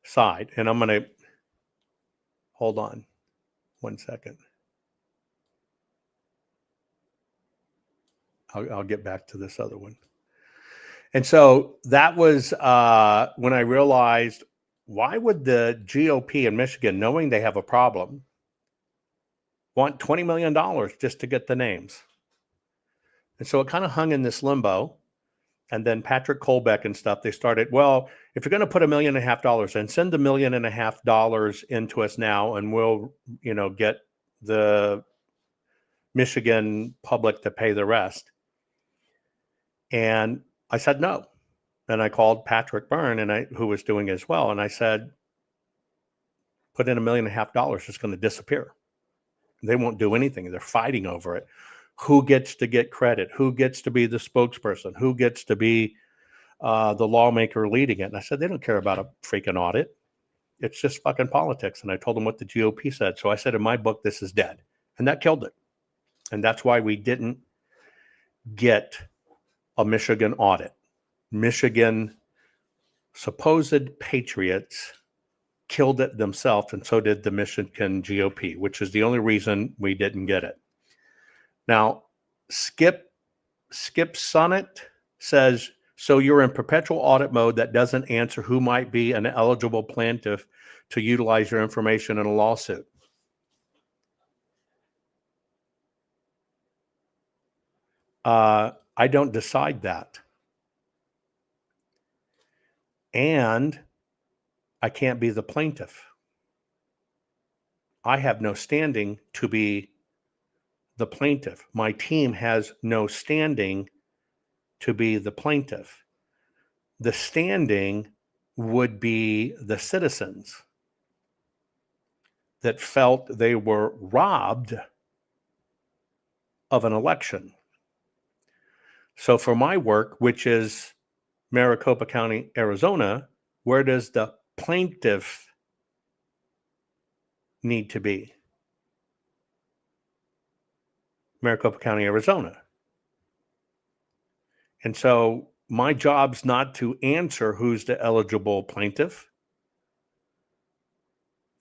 side. And I'm going to hold on 1 second. I'll get back to this other one. And so that was when I realized, why would the GOP in Michigan, knowing they have a problem, want $20 million just to get the names? And so it kind of hung in this limbo. And then Patrick Colbeck and stuff, they started, well, if you're going to put $1.5 million in, send $1.5 million into us now, and we'll, get the Michigan public to pay the rest. And I said no. And I called Patrick Byrne, who was doing it as well. And I said, put in $1.5 million, it's going to disappear. They won't do anything. They're fighting over it. Who gets to get credit? Who gets to be the spokesperson? Who gets to be the lawmaker leading it? And I said, they don't care about a freaking audit. It's just fucking politics. And I told them what the GOP said. So I said, in my book, this is dead. And that killed it. And that's why we didn't get a Michigan audit. Michigan supposed patriots killed it themselves, and so did the Michigan GOP, which is the only reason we didn't get it. Now, Skip Sonnet says, so you're in perpetual audit mode that doesn't answer who might be an eligible plaintiff to utilize your information in a lawsuit. I don't decide that. And I can't be the plaintiff. I have no standing to be the plaintiff. My team has no standing to be the plaintiff. The standing would be the citizens that felt they were robbed of an election. So for my work, which is Maricopa County, Arizona, where does the plaintiff need to be? Maricopa County, Arizona. And so my job's not to answer who's the eligible plaintiff.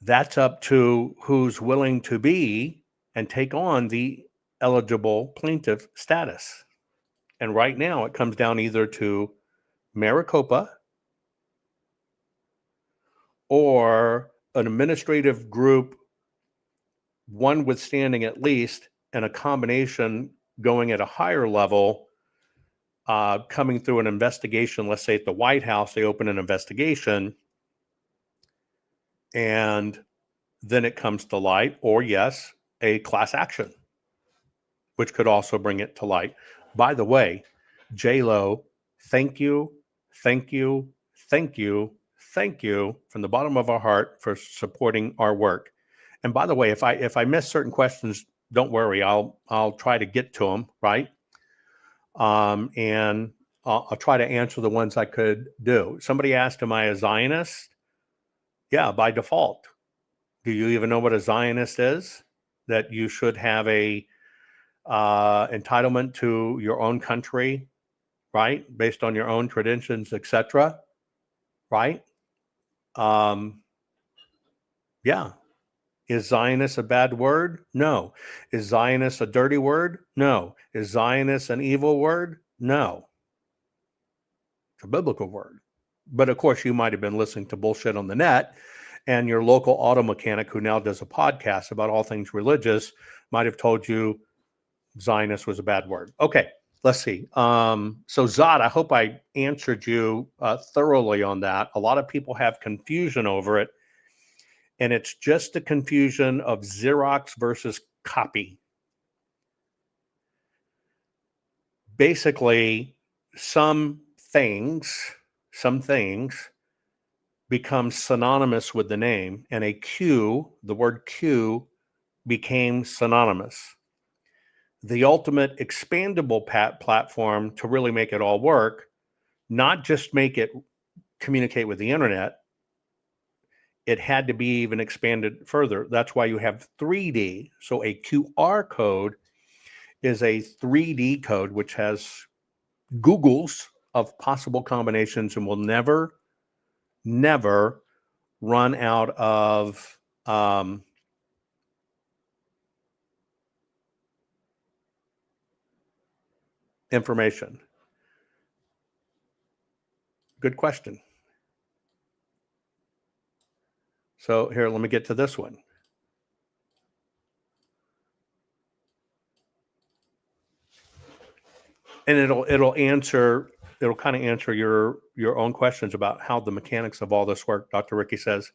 That's up to who's willing to be and take on the eligible plaintiff status. And right now it comes down either to Maricopa or an administrative group, one withstanding at least, and a combination going at a higher level, coming through an investigation. Let's say at the White House, they open an investigation and then it comes to light, or yes, a class action, which could also bring it to light. By the way, J-Lo, thank you from the bottom of our heart for supporting our work. And by the way, if I miss certain questions, don't worry, I'll try to get to them, right? And I'll try to answer the ones I could do. Somebody asked, am I a Zionist? Yeah, by default. Do you even know what a Zionist is? That you should have a entitlement to your own country, right? Based on your own traditions, etc. Right? Yeah. Is Zionist a bad word? No. Is Zionist a dirty word? No. Is Zionist an evil word? No. It's a biblical word. But of course, you might have been listening to bullshit on the net, and your local auto mechanic who now does a podcast about all things religious might have told you Zionist was a bad word. Okay, let's see. So Zod, I hope I answered you thoroughly on that. A lot of people have confusion over it, and it's just the confusion of Xerox versus copy. Basically, some things become synonymous with the name, and a Q, the word Q, became synonymous. The ultimate expandable platform to really make it all work, not just make it communicate with the internet, it had to be even expanded further. That's why you have 3D. So a QR code is a 3D code, which has Googles of possible combinations and will never run out of information. Good question. So here, let me get to this one. And it'll kind of answer your own questions about how the mechanics of all this work. Dr. Ricky says,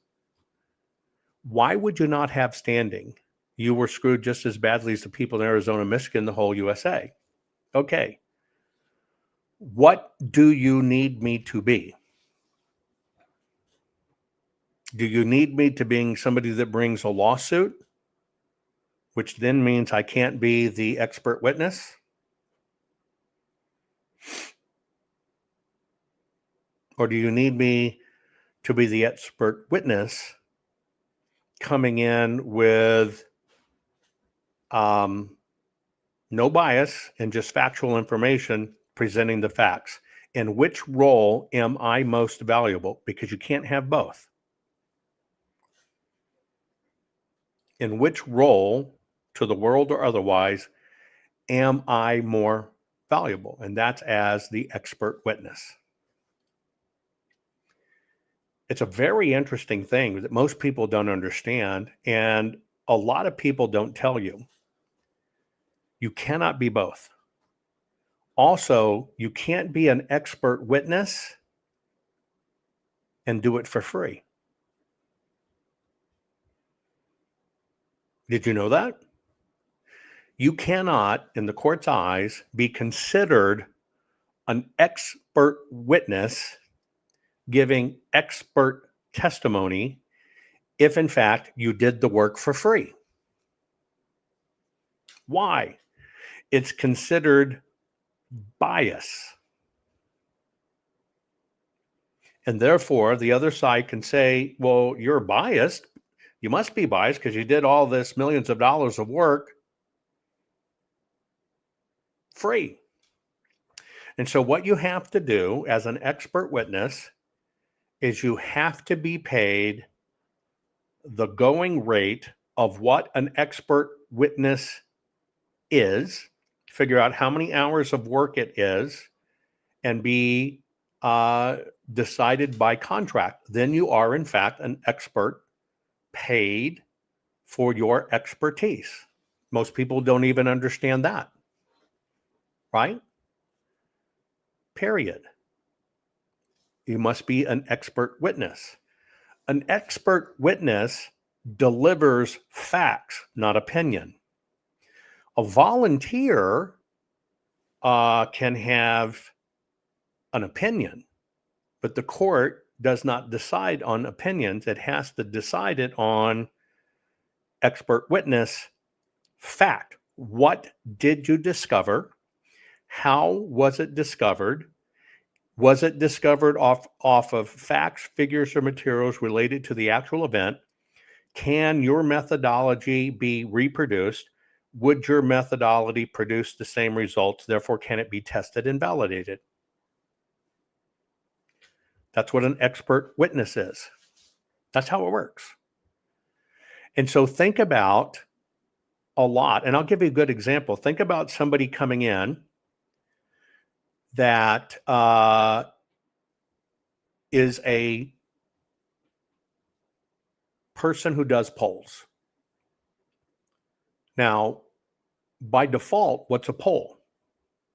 why would you not have standing? You were screwed just as badly as the people in Arizona, Michigan, the whole USA. Okay. What do you need me to be? Do you need me to be somebody that brings a lawsuit, which then means I can't be the expert witness? Or do you need me to be the expert witness coming in with no bias and just factual information, presenting the facts? In which role am I most valuable? Because you can't have both. In which role, to the world or otherwise, am I more valuable? And that's as the expert witness. It's a very interesting thing that most people don't understand, and a lot of people don't tell you. You cannot be both. Also, you can't be an expert witness and do it for free. Did you know that? You cannot, in the court's eyes, be considered an expert witness giving expert testimony if, in fact, you did the work for free. Why? It's considered bias. And therefore, the other side can say, well, you're biased. You must be biased because you did all this millions of dollars of work free. And so what you have to do as an expert witness is you have to be paid the going rate of what an expert witness is, figure out how many hours of work it is, and be decided by contract. Then you are, in fact, an expert paid for your expertise. Most people don't even understand that, right? Period. You must be an expert witness. An expert witness delivers facts, not opinion. A volunteer can have an opinion, but the court does not decide on opinions. It has to decide it on expert witness fact. What did you discover? How was it discovered? Was it discovered off of facts, figures, or materials related to the actual event? Can your methodology be reproduced? Would your methodology produce the same results? Therefore, can it be tested and validated? That's what an expert witness is. That's how it works. And so think about a lot, and I'll give you a good example. Think about somebody coming in that is a person who does polls. Now, by default, what's a poll?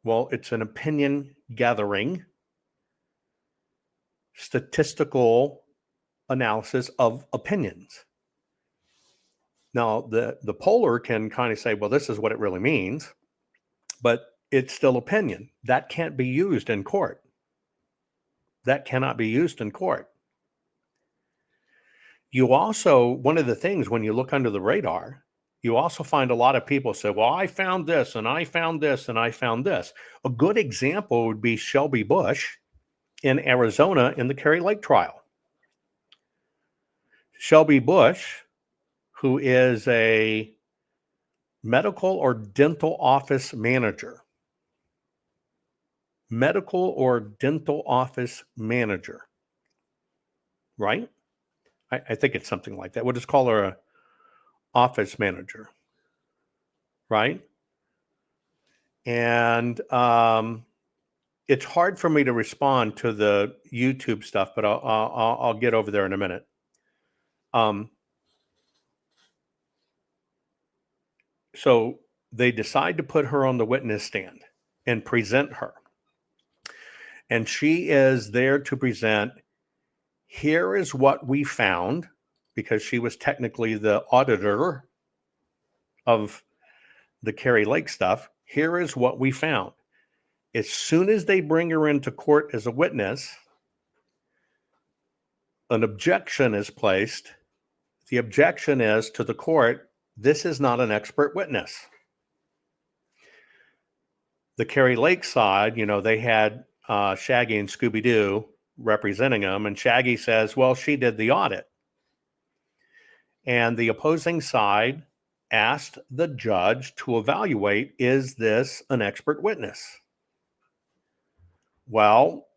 Well, it's an opinion gathering, statistical analysis of opinions. Now, the poller can kind of say, well, this is what it really means, but it's still opinion. That can't be used in court. That cannot be used in court. You also, one of the things when you look under the radar, you also find a lot of people say, well, I found this and I found this and I found this. A good example would be Shelby Bush in Arizona in the Kerry Lake trial. Shelby Bush, who is a medical or dental office manager. Medical or dental office manager, right? I think it's something like that. We'll just call her a office manager, right? And it's hard for me to respond to the YouTube stuff, but I'll get over there in a minute. So they decide to put her on the witness stand and present her. And she is there to present, here is what we found, because she was technically the auditor of the Kerry Lake stuff. Here is what we found. As soon as they bring her into court as a witness, an objection is placed. The objection is to the court, this is not an expert witness. The Kerry Lake side, they had Shaggy and Scooby-Doo representing them, and Shaggy says, well, she did the audit. And the opposing side asked the judge to evaluate, is this an expert witness? Well,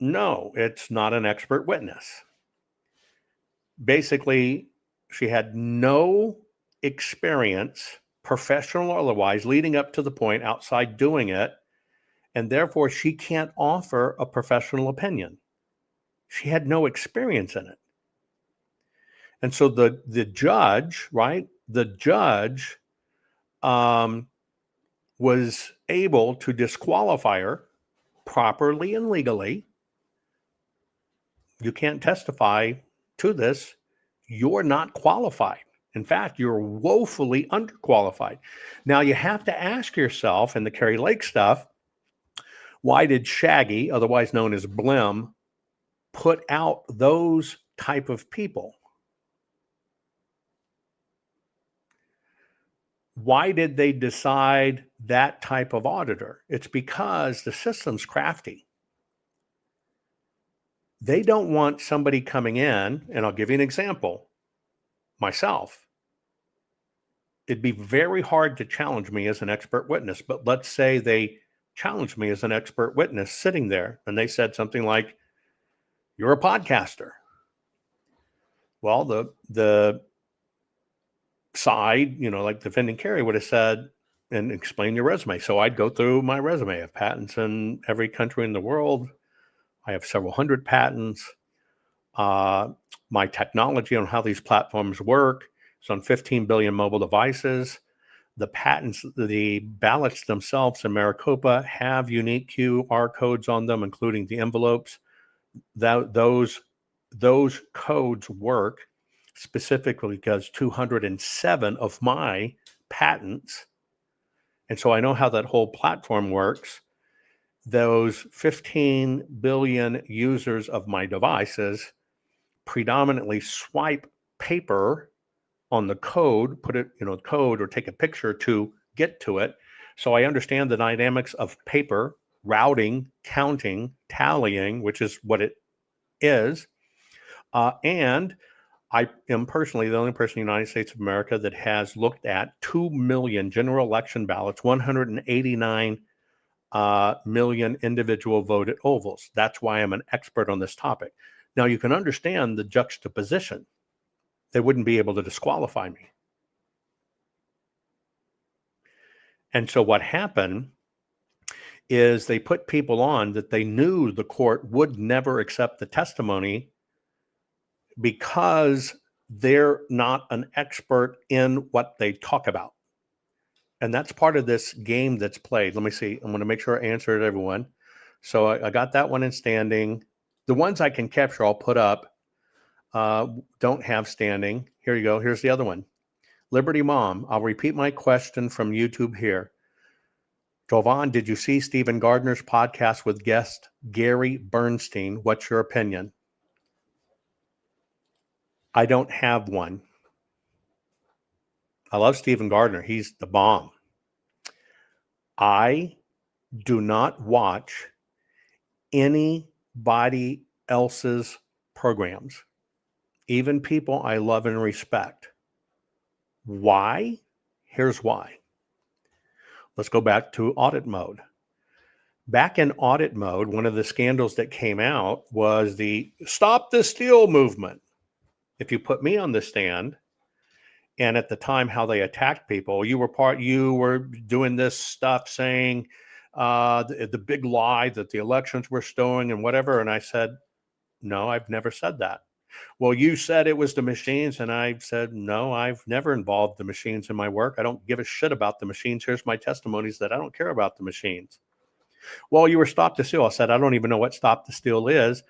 no, it's not an expert witness. Basically, she had no experience, professional or otherwise, leading up to the point outside doing it, and therefore she can't offer a professional opinion. She had no experience in it. And so the judge, right? The judge was able to disqualify her properly and legally. You can't testify to this. You're not qualified. In fact, you're woefully underqualified. Now, you have to ask yourself in the Kerry Lake stuff, why did Shaggy, otherwise known as Blim, put out those type of people? Why did they decide that type of auditor? It's because the system's crafty. They don't want somebody coming in, and I'll give you an example. Myself, it'd be very hard to challenge me as an expert witness, but let's say they challenged me as an expert witness sitting there, and they said something like, you're a podcaster. Well, the side, like defending Kerry would have said, and explain your resume. So I'd go through my resume. I have patents in every country in the world. I have several hundred patents. My technology on how these platforms work is on 15 billion mobile devices. The patents, the ballots themselves in Maricopa have unique QR codes on them, including the envelopes. Those codes work specifically because 207 of my patents, and so I know how that whole platform works. Those 15 billion users of my devices predominantly swipe paper on the code, put it, code, or take a picture to get to it. So I understand the dynamics of paper, routing, counting, tallying, which is what it is. And I am personally the only person in the United States of America that has looked at 2 million general election ballots, 189 million individual voted ovals. That's why I'm an expert on this topic. Now you can understand the juxtaposition. they wouldn't be able to disqualify me. And so what happened is they put people on that they knew the court would never accept the testimony because they're not an expert in what they talk about. And that's part of this game that's played. Let me see. I'm going to make sure I answered everyone. So I got that one in standing. The ones I can capture, I'll put up. Don't have standing. Here you go. Here's the other one. Liberty Mom. I'll repeat my question from YouTube here. Jovan, did you see Stephen Gardner's podcast with guest Gary Bernstein? What's your opinion? I don't have one. I love Stephen Gardner. He's the bomb. I do not watch anybody else's programs, even people I love and respect. Why? Here's why. Let's go back to audit mode. Back in audit mode, one of the scandals that came out was the Stop the Steal movement. If you put me on the stand, and at the time how they attacked people, you were doing this stuff saying the big lie that the elections were stolen and whatever. And I said, no, I've never said that. Well, you said it was the machines. And I said, no, I've never involved the machines in my work. I don't give a shit about the machines. Here's my testimonies that I don't care about the machines. Well, you were Stop the Steal. I said, I don't even know what Stop the Steal is.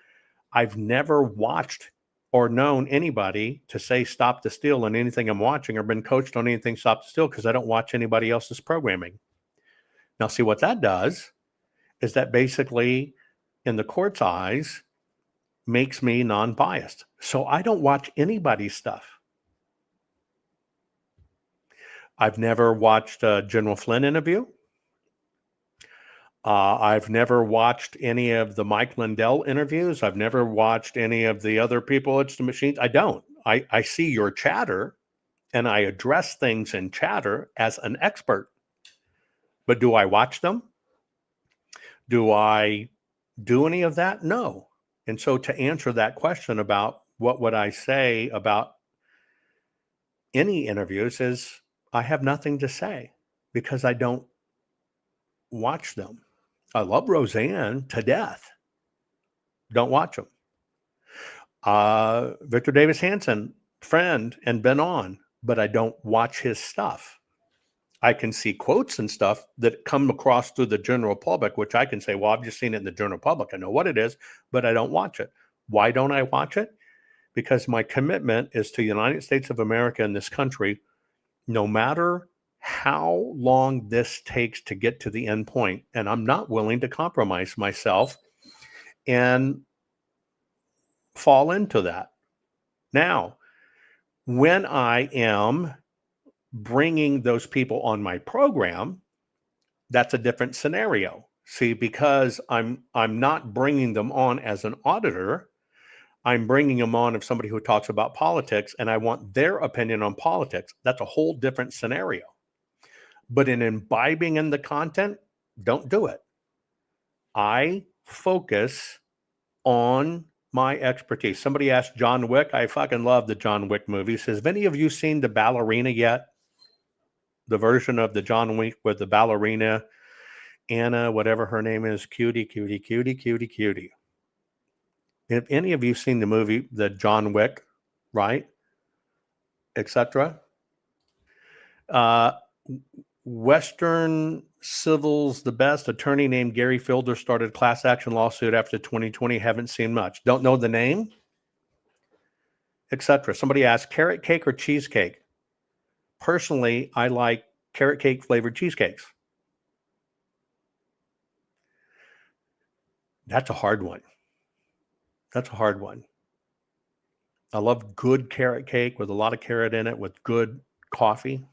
I've never watched or known anybody to say Stop the Steal on anything I'm watching or been coached on anything Stop the Steal because I don't watch anybody else's programming. Now, see what that does is that basically, in the court's eyes, makes me non-biased. So I don't watch anybody's stuff. I've never watched a General Flynn interview. I've never watched any of the Mike Lindell interviews. I've never watched any of the other people. It's the machines. I don't. I see your chatter and I address things in chatter as an expert. But do I watch them? Do I do any of that? No. And so to answer that question about what would I say about any interviews is I have nothing to say because I don't watch them. I love Roseanne to death. Don't watch them. Victor Davis Hanson, friend and been on, but I don't watch his stuff. I can see quotes and stuff that come across through the general public, which I can say, well, I've just seen it in the general public. I know what it is, but I don't watch it. Why don't I watch it? Because my commitment is to the United States of America and this country, no matter how long this takes to get to the end point. And I'm not willing to compromise myself and fall into that. Now, when I am bringing those people on my program, that's a different scenario. See, because I'm not bringing them on as an auditor, I'm bringing them on as somebody who talks about politics, and I want their opinion on politics. That's a whole different scenario. But in imbibing in the content, don't do it. I focus on my expertise. Somebody asked John Wick. I fucking love the John Wick movie. Says, have any of you seen The Ballerina yet? The version of the John Wick with the ballerina, Anna, whatever her name is, cutie. If any of you seen the movie, the John Wick, right, etc. Western Civil's the best. Attorney named Gary Fielder started class action lawsuit after 2020. Haven't seen much. Don't know the name, etc. Somebody asked, carrot cake or cheesecake? Personally, I like carrot cake flavored cheesecakes. That's a hard one. I love good carrot cake with a lot of carrot in it with good coffee.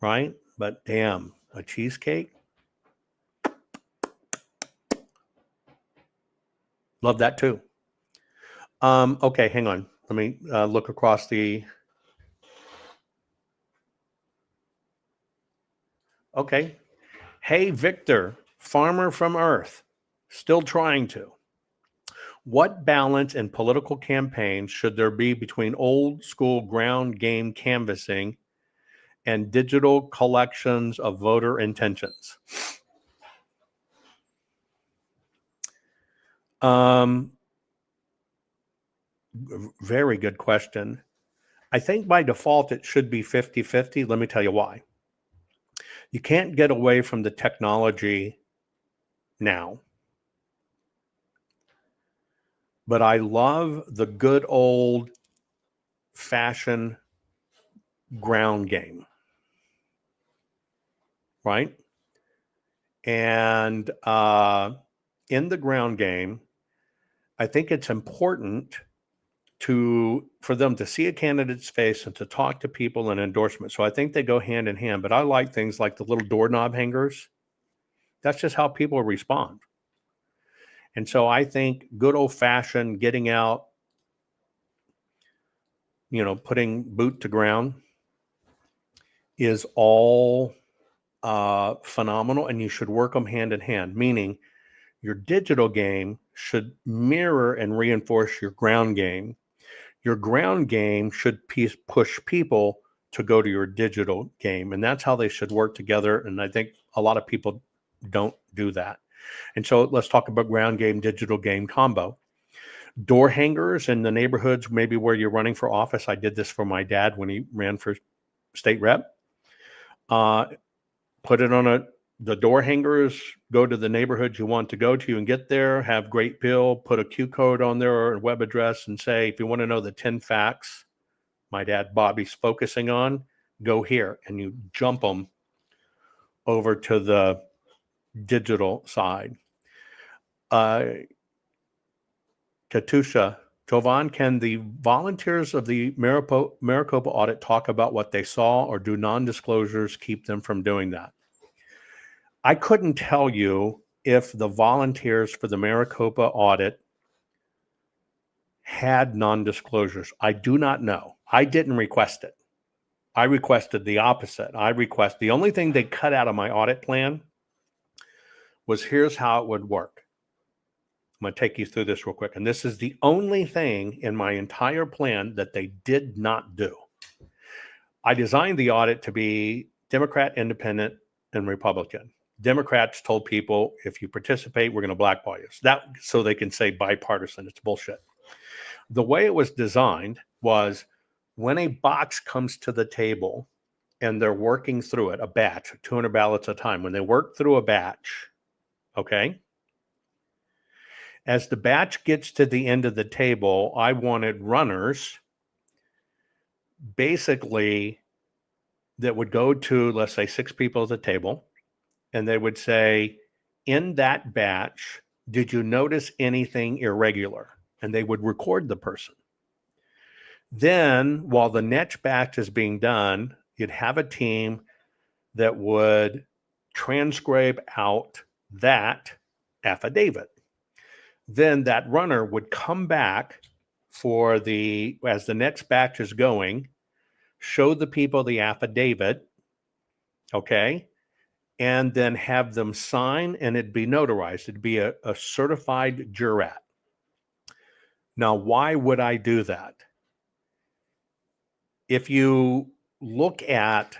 Right? But damn, a cheesecake? Love that too. Okay, hang on. Let me look across the... Okay. Hey, Victor, farmer from Earth. Still trying to. What balance in political campaigns should there be between old school ground game canvassing and digital collections of voter intentions? Very good question. I think by default it should be 50-50. Let me tell you why. You can't get away from the technology now. But I love the good old fashioned ground game. Right? And in the ground game, I think it's important for them to see a candidate's face and to talk to people and endorsement. So I think they go hand in hand. But I like things like the little doorknob hangers. That's just how people respond. And so I think good old fashioned getting out, putting boot to ground is all phenomenal, and you should work them hand in hand, meaning your digital game should mirror and reinforce your ground game. Your ground game should push people to go to your digital game, and that's how they should work together. And I think a lot of people don't do that. And so let's talk about ground game, digital game combo. Door hangers in the neighborhoods, maybe where you're running for office. I did this for my dad when he ran for state rep. Put it on the door hangers, go to the neighborhood you want to go to and get there, have great bill, put a Q code on there or a web address and say, if you want to know the 10 facts my dad Bobby's focusing on, go here. And you jump them over to the digital side. Katusha, Jovan, can the volunteers of the Maricopa audit talk about what they saw, or do non-disclosures keep them from doing that? I couldn't tell you if the volunteers for the Maricopa audit had non-disclosures. I do not know. I didn't request it. I requested the opposite. The only thing they cut out of my audit plan was, here's how it would work. I'm going to take you through this real quick. And this is the only thing in my entire plan that they did not do. I designed the audit to be Democrat, Independent, and Republican. Democrats told people, if you participate, we're going to blackball you. So they can say bipartisan. It's bullshit. The way it was designed was, when a box comes to the table and they're working through it, a batch, 200 ballots at a time, when they work through a batch, okay, as the batch gets to the end of the table, I wanted runners basically that would go to, let's say, 6 people at the table, and they would say, in that batch, did you notice anything irregular? And they would record the person. Then, while the next batch is being done, you'd have a team that would transcribe out that affidavit. Then that runner would come back as the next batch is going, show the people the affidavit, okay, and then have them sign, and it'd be notarized. It'd be a certified jurat. Now, why would I do that? If you look at,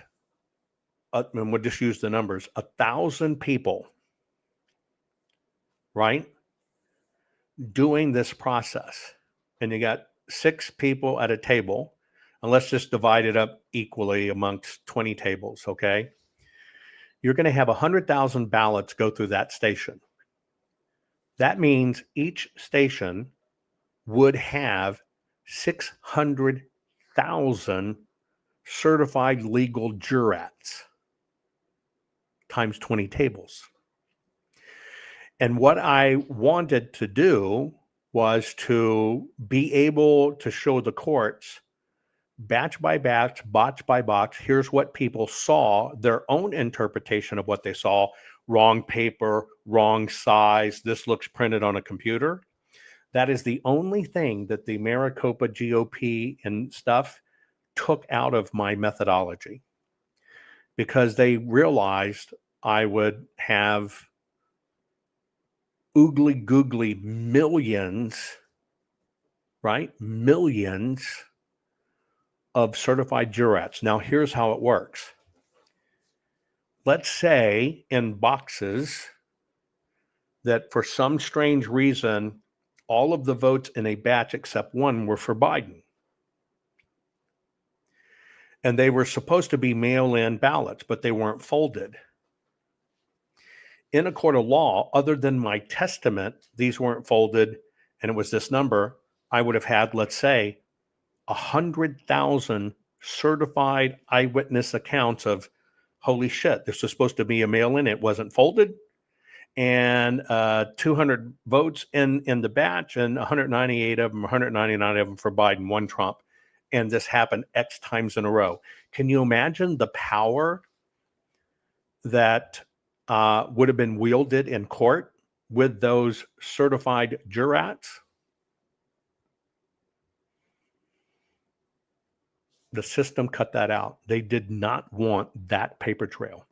and we'll just use the numbers, 1,000 people, right, doing this process, and you got 6 people at a table, and let's just divide it up equally amongst 20 tables, okay? You're going to have 100,000 ballots go through that station. That means each station would have 600,000 certified legal jurats times 20 tables. And what I wanted to do was to be able to show the courts, batch by batch, box by box, here's what people saw, their own interpretation of what they saw, wrong paper, wrong size, this looks printed on a computer. That is the only thing that the Maricopa GOP and stuff took out of my methodology, because they realized I would have oogly googly millions, right? Millions of certified jurats. Now, here's how it works. Let's say in boxes that for some strange reason, all of the votes in a batch except one were for Biden. And they were supposed to be mail-in ballots, but they weren't folded. In a court of law, other than my testament, these weren't folded, and it was this number, I would have had, let's say, 100,000 certified eyewitness accounts of, holy shit, this was supposed to be a mail-in, it wasn't folded, and 200 votes in the batch, and 198 of them, 199 of them for Biden, one Trump. And this happened X times in a row. Can you imagine the power that would have been wielded in court with those certified jurats? The system cut that out. They did not want that paper trail.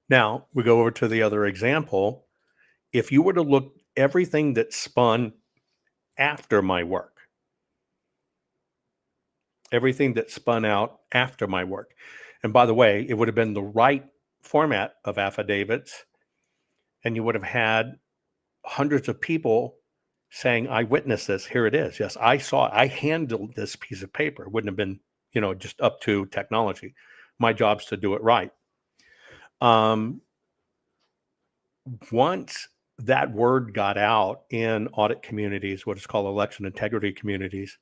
Now, we go over to the other example. If you were to look everything that spun after my work, everything that spun out after my work, and by the way, it would have been the right format of affidavits, and you would have had hundreds of people saying, I witnessed this, here it is. Yes, I saw it. I handled this piece of paper. It wouldn't have been, just up to technology. My job's to do it right. Once that word got out in audit communities, what is called election integrity communities,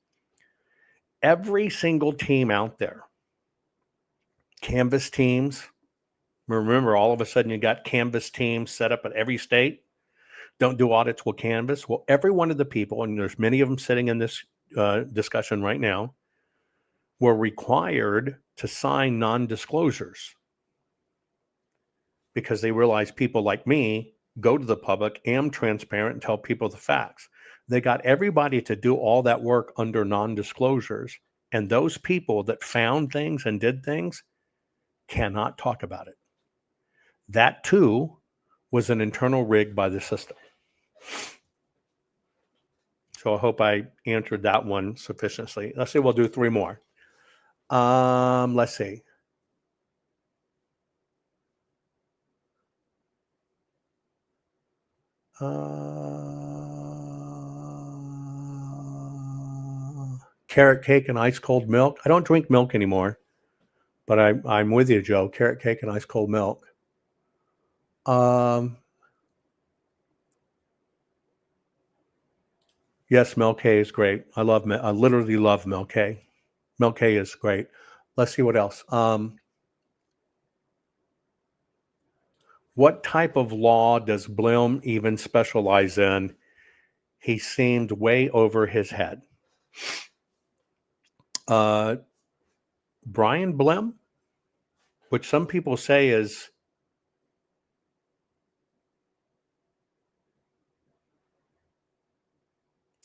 every single team out there, canvas teams, remember all of a sudden you got canvas teams set up at every state, don't do audits with canvas. Well, every one of the people, and there's many of them sitting in this discussion right now, were required to sign non-disclosures because they realized people like me go to the public, am transparent, and tell people the facts. They got everybody to do all that work under non-disclosures. And those people that found things and did things cannot talk about it. That too was an internal rig by the system. So I hope I answered that one sufficiently. Let's see, we'll do three more. Let's see. Carrot cake and ice cold milk. I don't drink milk anymore, but I'm with you, Joe. Carrot cake and ice cold milk. Yes, Milk Hay is great. I literally love Milk Hay. Milk Hay is great. Let's see what else. What type of law does Blim even specialize in? He seemed way over his head. Brian Blim, which some people say is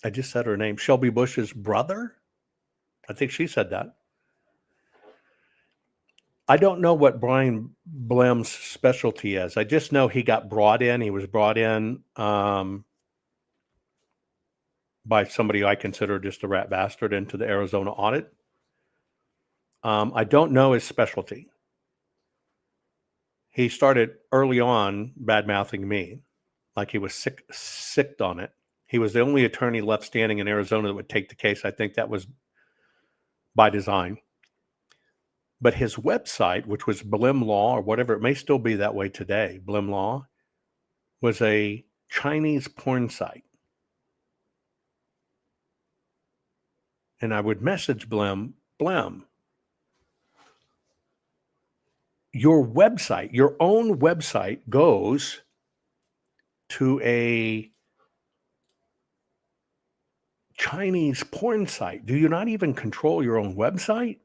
I just said her name, Shelby Bush's brother. I think she said that. I don't know what Brian Blim's specialty is. I just know he got brought in. He was brought in by somebody I consider just a rat bastard into the Arizona audit. I don't know his specialty. He started early on bad-mouthing me, like he was sick on it. He was the only attorney left standing in Arizona that would take the case. I think that was by design. But his website, which was Blim Law or whatever, it may still be that way today, Blim Law, was a Chinese porn site. And I would message Blim, your website, your own website goes to a Chinese porn site. Do you not even control your own website?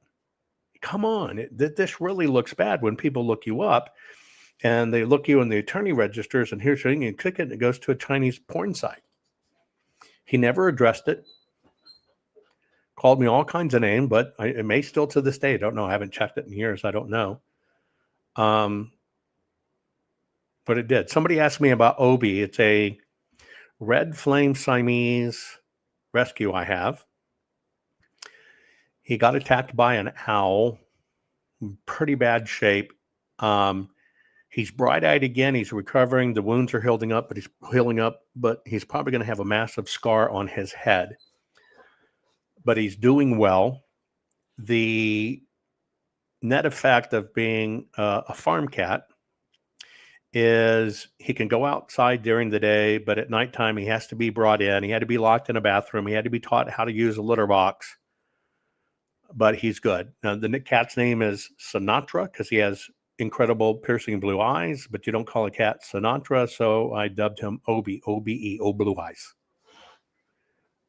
Come on, this really looks bad when people look you up and they look you in the attorney registers and here's your thing, you click it and it goes to a Chinese porn site. He never addressed it. Called me all kinds of names, but it may still to this day. I don't know. I haven't checked it in years. I don't know. but it did. Somebody asked me about Obi. It's a red flame Siamese rescue I have. He got attacked by an owl, pretty bad shape. He's bright-eyed again. He's recovering. The wounds are healing up, but he's probably going to have a massive scar on his head. But he's doing well. The net effect of being a farm cat is he can go outside during the day, but at nighttime he has to be brought in. He had to be locked in a bathroom. He had to be taught how to use a litter box. But he's good. Now, the cat's name is Sinatra because he has incredible piercing blue eyes, but you don't call a cat Sinatra, so I dubbed him Obi, O-B-E, O Blue Eyes.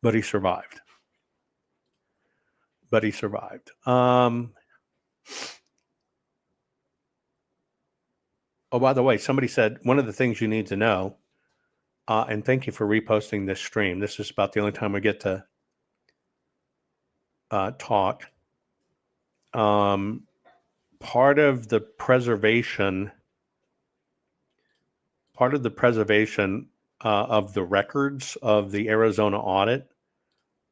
But he survived. Oh, by the way, somebody said one of the things you need to know, and thank you for reposting this stream. This is about the only time we get to talk. Part of the preservation of the records of the Arizona audit.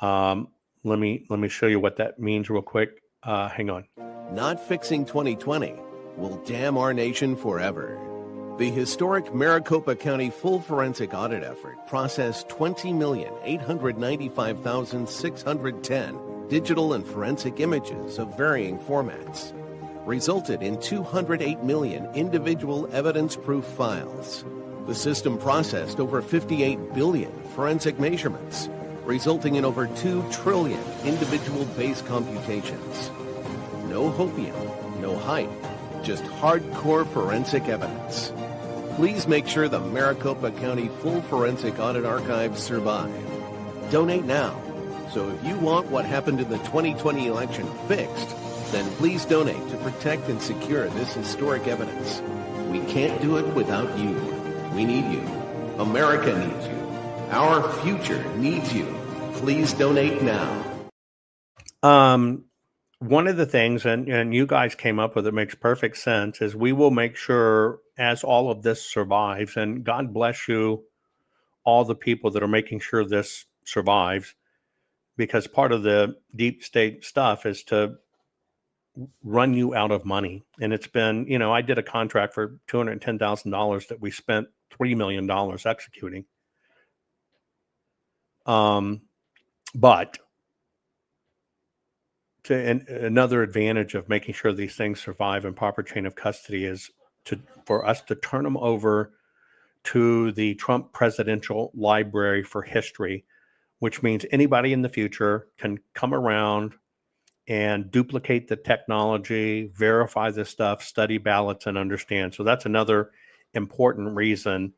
Let me show you what that means real quick. Hang on. Not fixing 2020 will damn our nation forever. The historic Maricopa County full forensic audit effort processed 20,895,610 digital and forensic images of varying formats, resulted in 208 million individual evidence-proof files. The system processed over 58 billion forensic measurements, resulting in over 2 trillion individual base computations. No hopium, no hype, just hardcore forensic evidence. Please make sure the Maricopa County full forensic audit archives survive. Donate now. So if you want what happened in the 2020 election fixed, then please donate to protect and secure this historic evidence. We can't do it without you. We need you. America needs you. Our future needs you. Please donate now. One of the things, and you guys came up with it, makes perfect sense, is we will make sure as all of this survives, and God bless you, all the people that are making sure this survives, because part of the deep state stuff is to run you out of money. And it's been, I did a contract for $210,000 that we spent $3 million executing. But another advantage of making sure these things survive in proper chain of custody is for us to turn them over to the Trump Presidential Library for History, which means anybody in the future can come around and duplicate the technology, verify this stuff, study ballots, and understand. So that's another important reason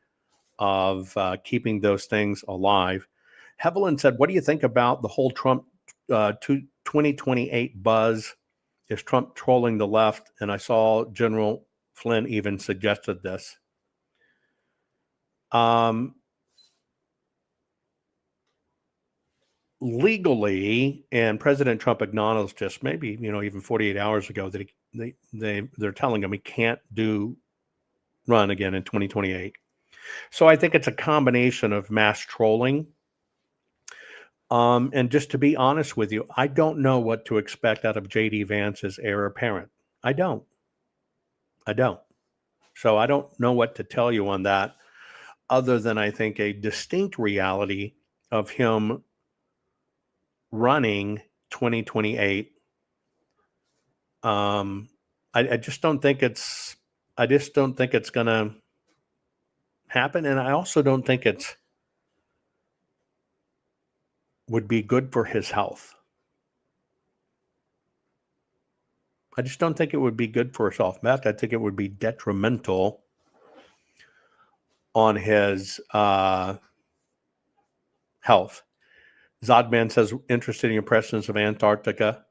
of keeping those things alive. Hevelin said, what do you think about the whole Trump 2028 buzz? Is Trump trolling the left? And I saw General Flynn even suggested this. Legally, and President Trump acknowledged just maybe, even 48 hours ago that they're telling him he can't run again in 2028. So I think it's a combination of mass trolling. And just to be honest with you, I don't know what to expect out of J.D. Vance's heir apparent. I don't. So I don't know what to tell you on that, other than I think a distinct reality of him running 2028. I just don't think it's going to happen, and I also don't think would be good for his health. I just don't think it would be good for his health. In fact, I think it would be detrimental on his health. Zodman says, interested in your impressions of Antarctica.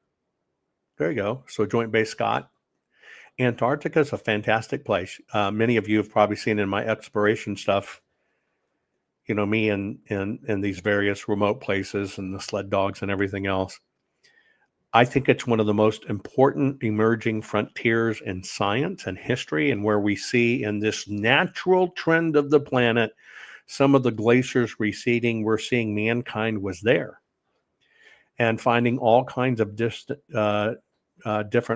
There you go. So Joint Base Scott. Antarctica is a fantastic place. Many of you have probably seen in my exploration stuff, me in these various remote places and the sled dogs and everything else. I think it's one of the most important emerging frontiers in science and history, and where we see in this natural trend of the planet, some of the glaciers receding, we're seeing mankind was there and finding all kinds of different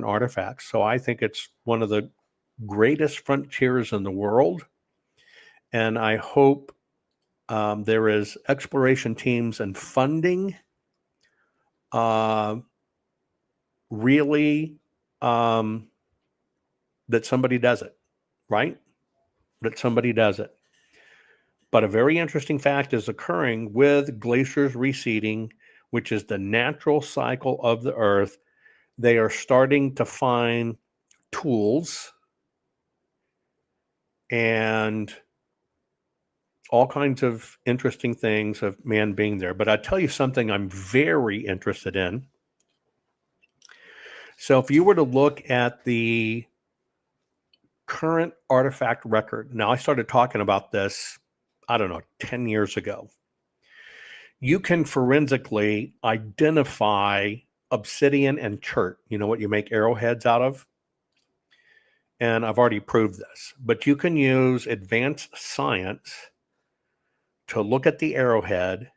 artifacts. So I think it's one of the greatest frontiers in the world. And I hope there is exploration teams and funding really that somebody does it, right? That somebody does it. But a very interesting fact is occurring with glaciers receding, which is the natural cycle of the Earth. They are starting to find tools and all kinds of interesting things of man being there. But I tell you something I'm very interested in. So if you were to look at the current artifact record, now I started talking about this, I don't know, 10 years ago. You can forensically identify obsidian and chert. You know what you make arrowheads out of? And I've already proved this. But you can use advanced science to look at the arrowhead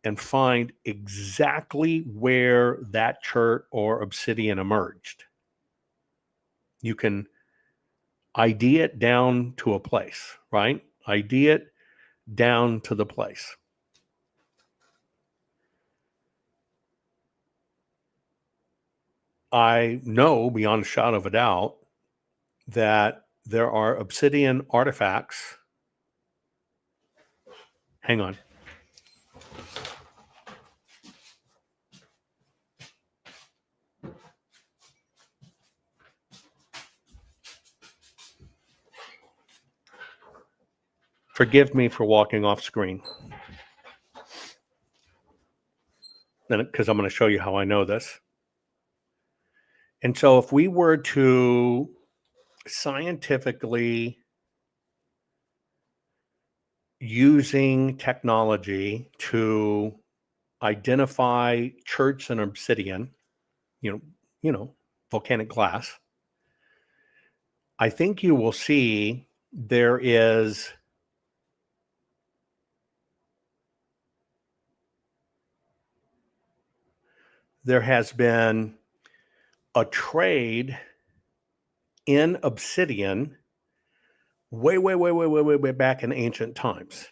and find exactly where that chert or obsidian emerged. You can ID it down to a place, right? ID it down to the place. I know beyond a shadow of a doubt that there are obsidian artifacts. Hang on. Forgive me for walking off screen. Because I'm going to show you how I know this. And so if we were to scientifically, using technology to identify cherts and obsidian, you know, volcanic glass, I think you will see there has been a trade in obsidian way back in ancient times.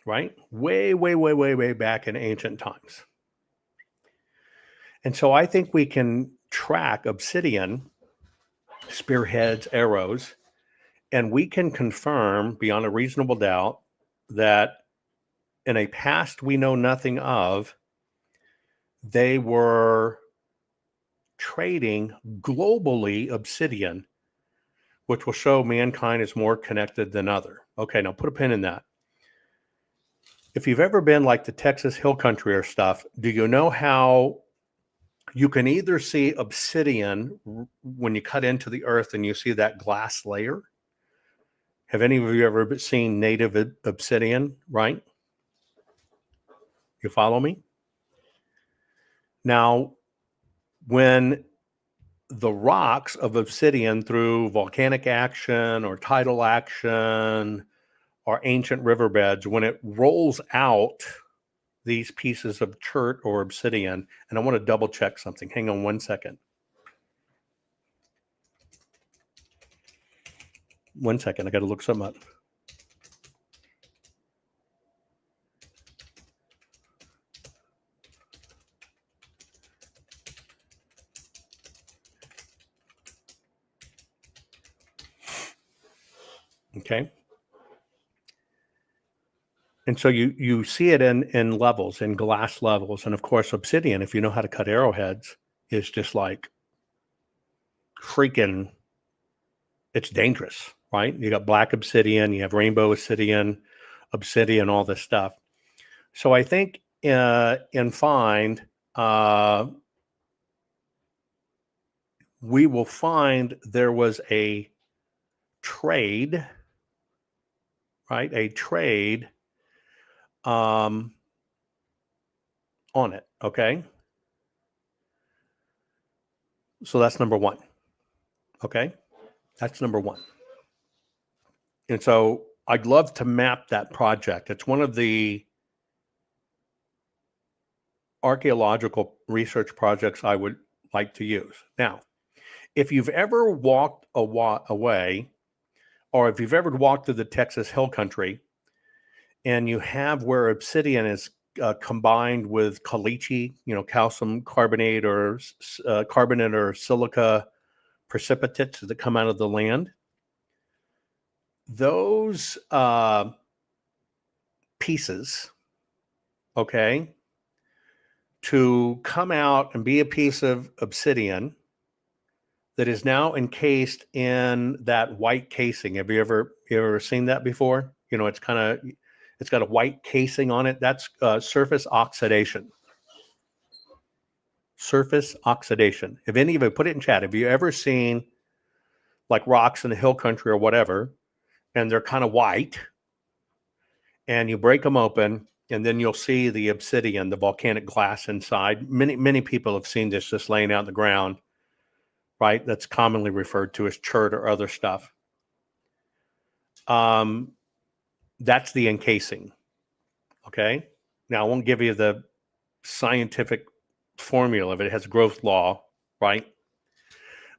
Right? Way back in ancient times. And so I think we can track obsidian, spearheads, arrows, and we can confirm beyond a reasonable doubt that in a past we know nothing of, they were trading globally obsidian, which will show mankind is more connected than other. Okay, now put a pin in that. If you've ever been like the Texas Hill Country or stuff, do you know how you can either see obsidian when you cut into the earth and you see that glass layer? Have any of you ever seen native obsidian, right? You follow me? Now, when the rocks of obsidian through volcanic action or tidal action or ancient riverbeds, when it rolls out these pieces of chert or obsidian, and I want to double check something. Hang on one second. I got to look something up. Okay. And so you see it in levels, in glass levels. And of course, obsidian, if you know how to cut arrowheads, is just like freaking, it's dangerous, right? You got black obsidian, you have rainbow obsidian, all this stuff. So I think in Find, we will find there was a trade, right? A trade on it, okay? So that's number one, okay? That's number one. And so I'd love to map that project. It's one of the archaeological research projects I would like to use. Now, if you've ever walked away, or if you've ever walked through the Texas Hill Country, and you have where obsidian is combined with caliche, calcium carbonate or carbonate or silica precipitates that come out of the land, those pieces, okay, to come out and be a piece of obsidian that is now encased in that white casing. Have you ever seen that before? It's got a white casing on it. That's surface oxidation. Surface oxidation. If any of you, put it in chat. Have you ever seen like rocks in the hill country or whatever, and they're kind of white, and you break them open, and then you'll see the obsidian, the volcanic glass inside. Many people have seen this just laying out on the ground, right? That's commonly referred to as chert or other stuff. That's the encasing. Okay. Now, I won't give you the scientific formula of it. It has growth law, right?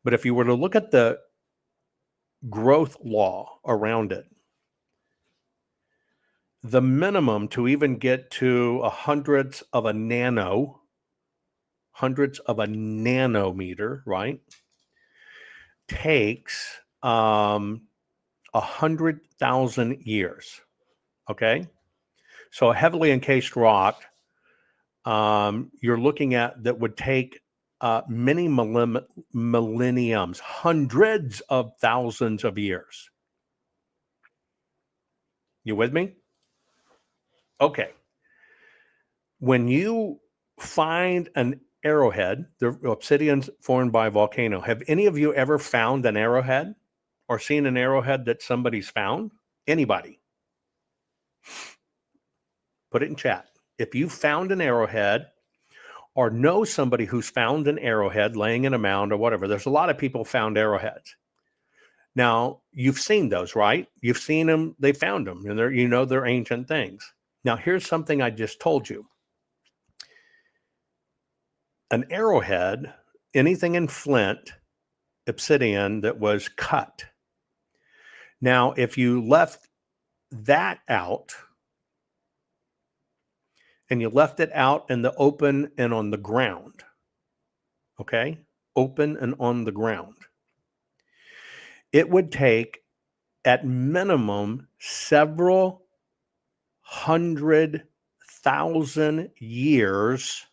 But if you were to look at the growth law around it, the minimum to even get to hundreds of a nanometer, right, takes 100,000 years. Okay. So a heavily encased rock, you're looking at that would take many millenniums, hundreds of thousands of years. You with me? Okay. When you find an arrowhead, the obsidian's formed by a volcano. Have any of you ever found an arrowhead or seen an arrowhead that somebody's found? Anybody? Put it in chat. If you found an arrowhead or know somebody who's found an arrowhead laying in a mound or whatever, there's a lot of people found arrowheads. Now, you've seen those, right? You've seen them. They found them, and they're ancient things. Now, here's something I just told you. An arrowhead, anything in flint, obsidian that was cut. Now, if you left that out, and you left it out in the open and on the ground, okay? Open and on the ground. It would take, at minimum, several 100,000 years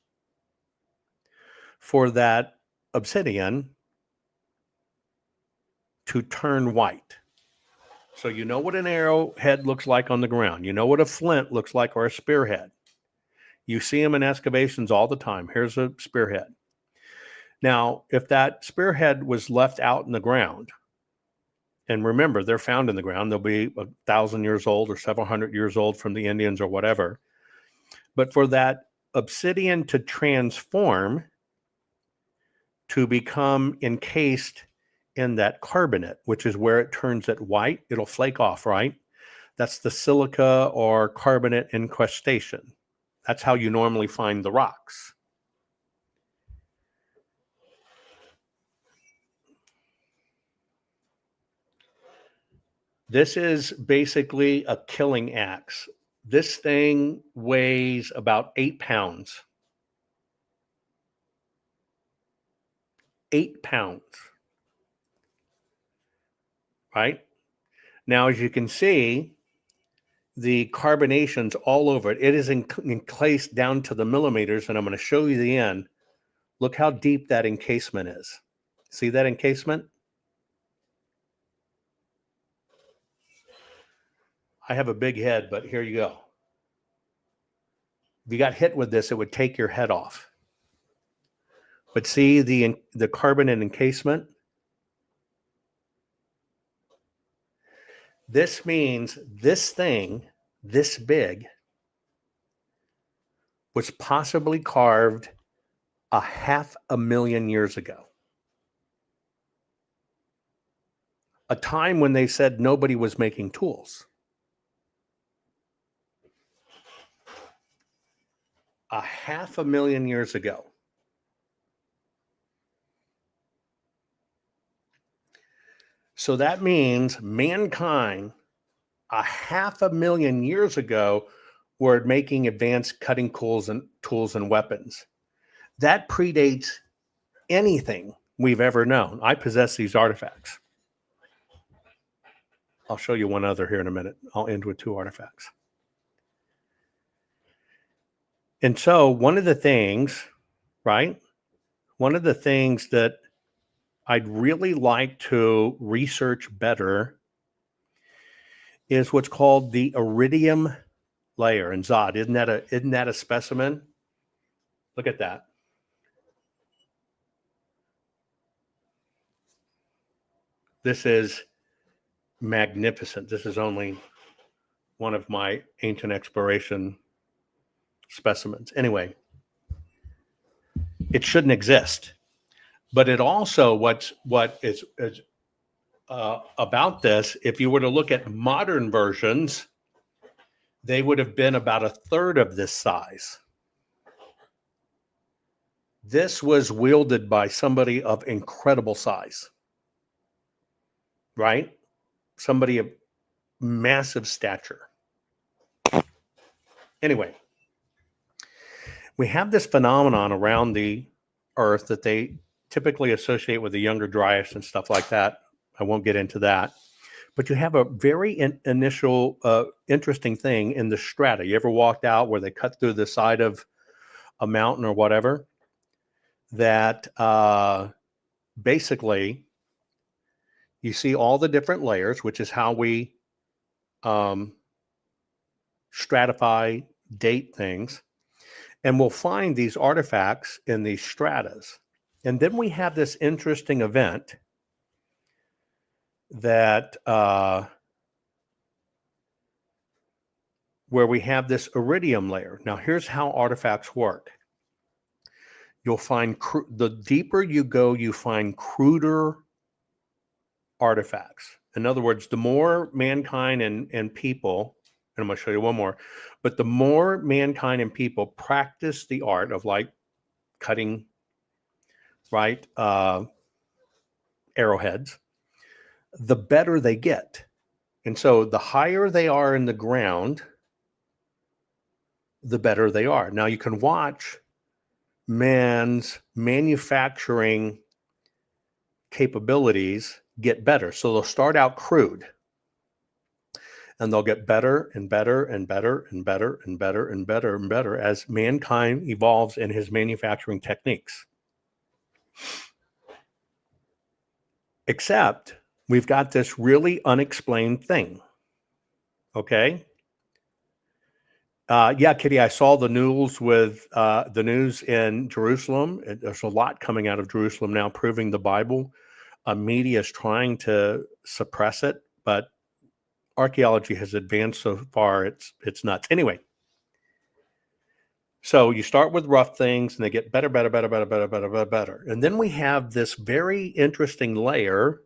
for that obsidian to turn white. So you know what an arrowhead looks like on the ground. You know what a flint looks like, or a spearhead. You see them in excavations all the time. Here's a spearhead. Now, if that spearhead was left out in the ground, and remember, they're found in the ground, they'll be 1,000 years old or several hundred years old from the Indians or whatever. But for that obsidian to transform to become encased in that carbonate, which is where it turns it white, it'll flake off, right? That's the silica or carbonate incrustation. That's how you normally find the rocks. This is basically a killing axe. This thing weighs about 8 pounds. 8 pounds. Right? Now, as you can see, the carbonation's all over it. It is encased down to the millimeters, and I'm going to show you the end. Look how deep that encasement is. See that encasement? I have a big head, but here you go. If you got hit with this, it would take your head off. But see the carbonate encasement? This means this thing, this big, was possibly carved 500,000 years ago. A time when they said nobody was making tools. 500,000 years ago. So that means mankind 500,000 years ago were making advanced cutting tools and weapons. That predates anything we've ever known. I possess these artifacts. I'll show you one other here in a minute. I'll end with 2 artifacts. And so one of the things, right? One of the things that I'd really like to research better is what's called the iridium layer. And Zod, isn't that a specimen? Look at that. This is magnificent. This is only one of my ancient exploration specimens. Anyway, it shouldn't exist. But it also, what is about this, if you were to look at modern versions, they would have been about 1/3 of this size. This was wielded by somebody of incredible size, right? Somebody of massive stature. Anyway, we have this phenomenon around the earth that they typically associate with the younger Dryas and stuff like that. I won't get into that. But you have a very initial interesting thing in the strata. You ever walked out where they cut through the side of a mountain or whatever? That basically you see all the different layers, which is how we stratify, date things. And we'll find these artifacts in these stratas. And then we have this interesting event that where we have this iridium layer. Now, here's how artifacts work. You'll find the deeper you go, you find cruder artifacts. In other words, the more mankind and people, and I'm going to show you one more, but the more mankind and people practice the art of like cutting, right, arrowheads, the better they get. And so the higher they are in the ground, the better they are. Now you can watch man's manufacturing capabilities get better. So they'll start out crude and they'll get better and better and better and better and better and better and better as mankind evolves in his manufacturing techniques. Except we've got this really unexplained thing. Okay. Yeah, Kitty, I saw the news with the news in Jerusalem. There's a lot coming out of Jerusalem now proving the Bible. Media is trying to suppress it, but archaeology has advanced so far, it's nuts. Anyway, so you start with rough things and they get better. And then we have this very interesting layer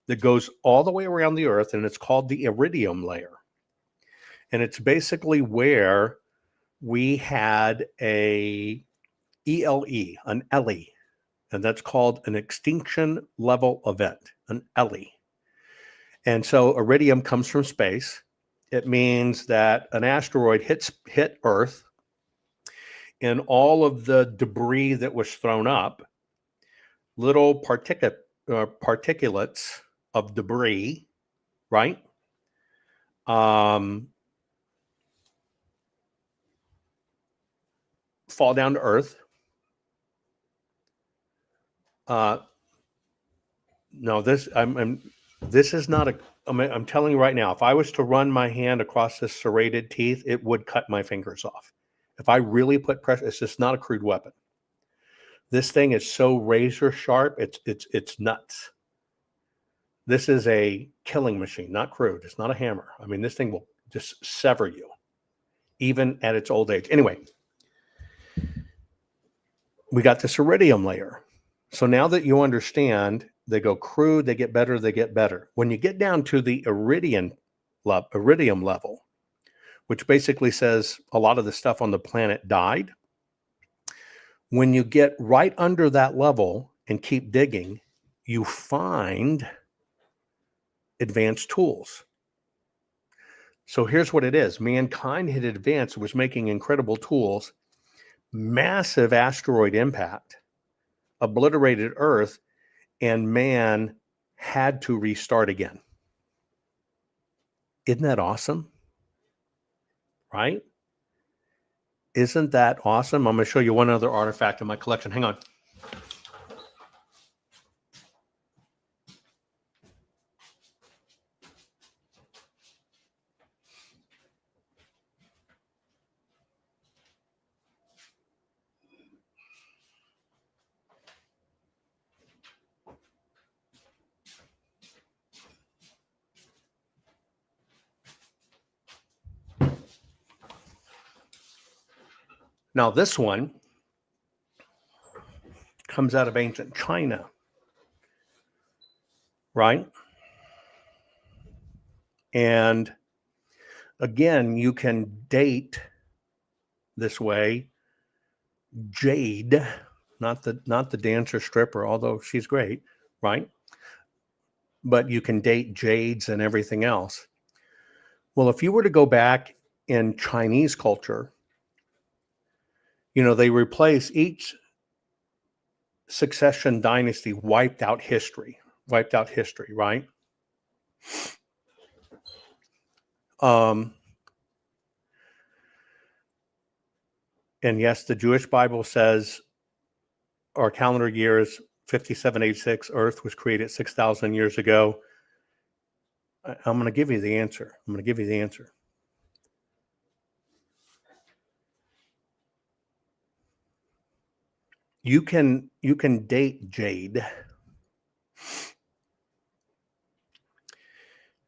that goes all the way around the earth, and it's called the iridium layer. And it's basically where we had a ELE, an ELE, and that's called an extinction level event, an ELE. And so iridium comes from space. It means that an asteroid hit Earth, and all of the debris that was thrown up, little particulates of debris, right? Fall down to Earth. No, this is not I'm telling you right now, if I was to run my hand across this serrated teeth, it would cut my fingers off. If I really put pressure, it's just not a crude weapon. This thing is so razor sharp, it's nuts. This is a killing machine, not crude. It's not a hammer. I mean, this thing will just sever you, even at its old age. Anyway, we got this iridium layer. So now that you understand, they go crude, they get better, they get better. When you get down to the iridium level, which basically says a lot of the stuff on the planet died, when you get right under that level and keep digging, you find advanced tools. So here's what it is. Mankind had advanced, was making incredible tools, massive asteroid impact, obliterated Earth, and man had to restart again. Isn't that awesome? Right? Isn't that awesome? I'm going to show you one other artifact in my collection. Hang on. Now, this one comes out of ancient China, right? And again, you can date this way jade, not the dancer stripper, although she's great, right? But you can date jades and everything else. Well, if you were to go back in Chinese culture, they replace each succession dynasty wiped out history, right? And yes, the Jewish Bible says our calendar year is 5786. Earth was created 6,000 years ago. I'm going to give you the answer. You can date jade.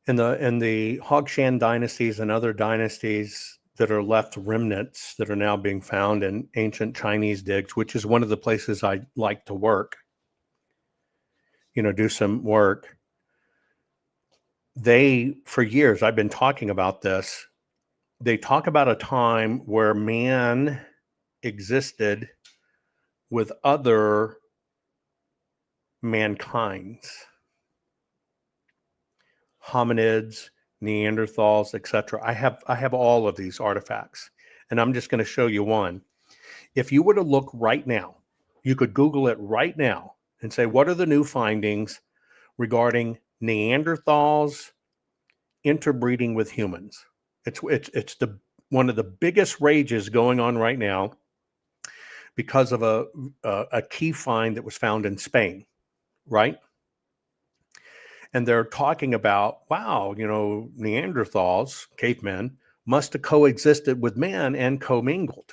In the Hongshan dynasties and other dynasties that are left remnants that are now being found in ancient Chinese digs, which is one of the places I like to work, do some work. For years, I've been talking about this. They talk about a time where man existed with other mankind's, hominids, Neanderthals, etc. I have all of these artifacts, and I'm just going to show you one. If you were to look right now, you could Google it right now and say, what are the new findings regarding Neanderthals interbreeding with humans? It's one of the biggest rages going on right now because of a key find that was found in Spain, right? And they're talking about, wow, Neanderthals, cavemen, must have coexisted with man and commingled.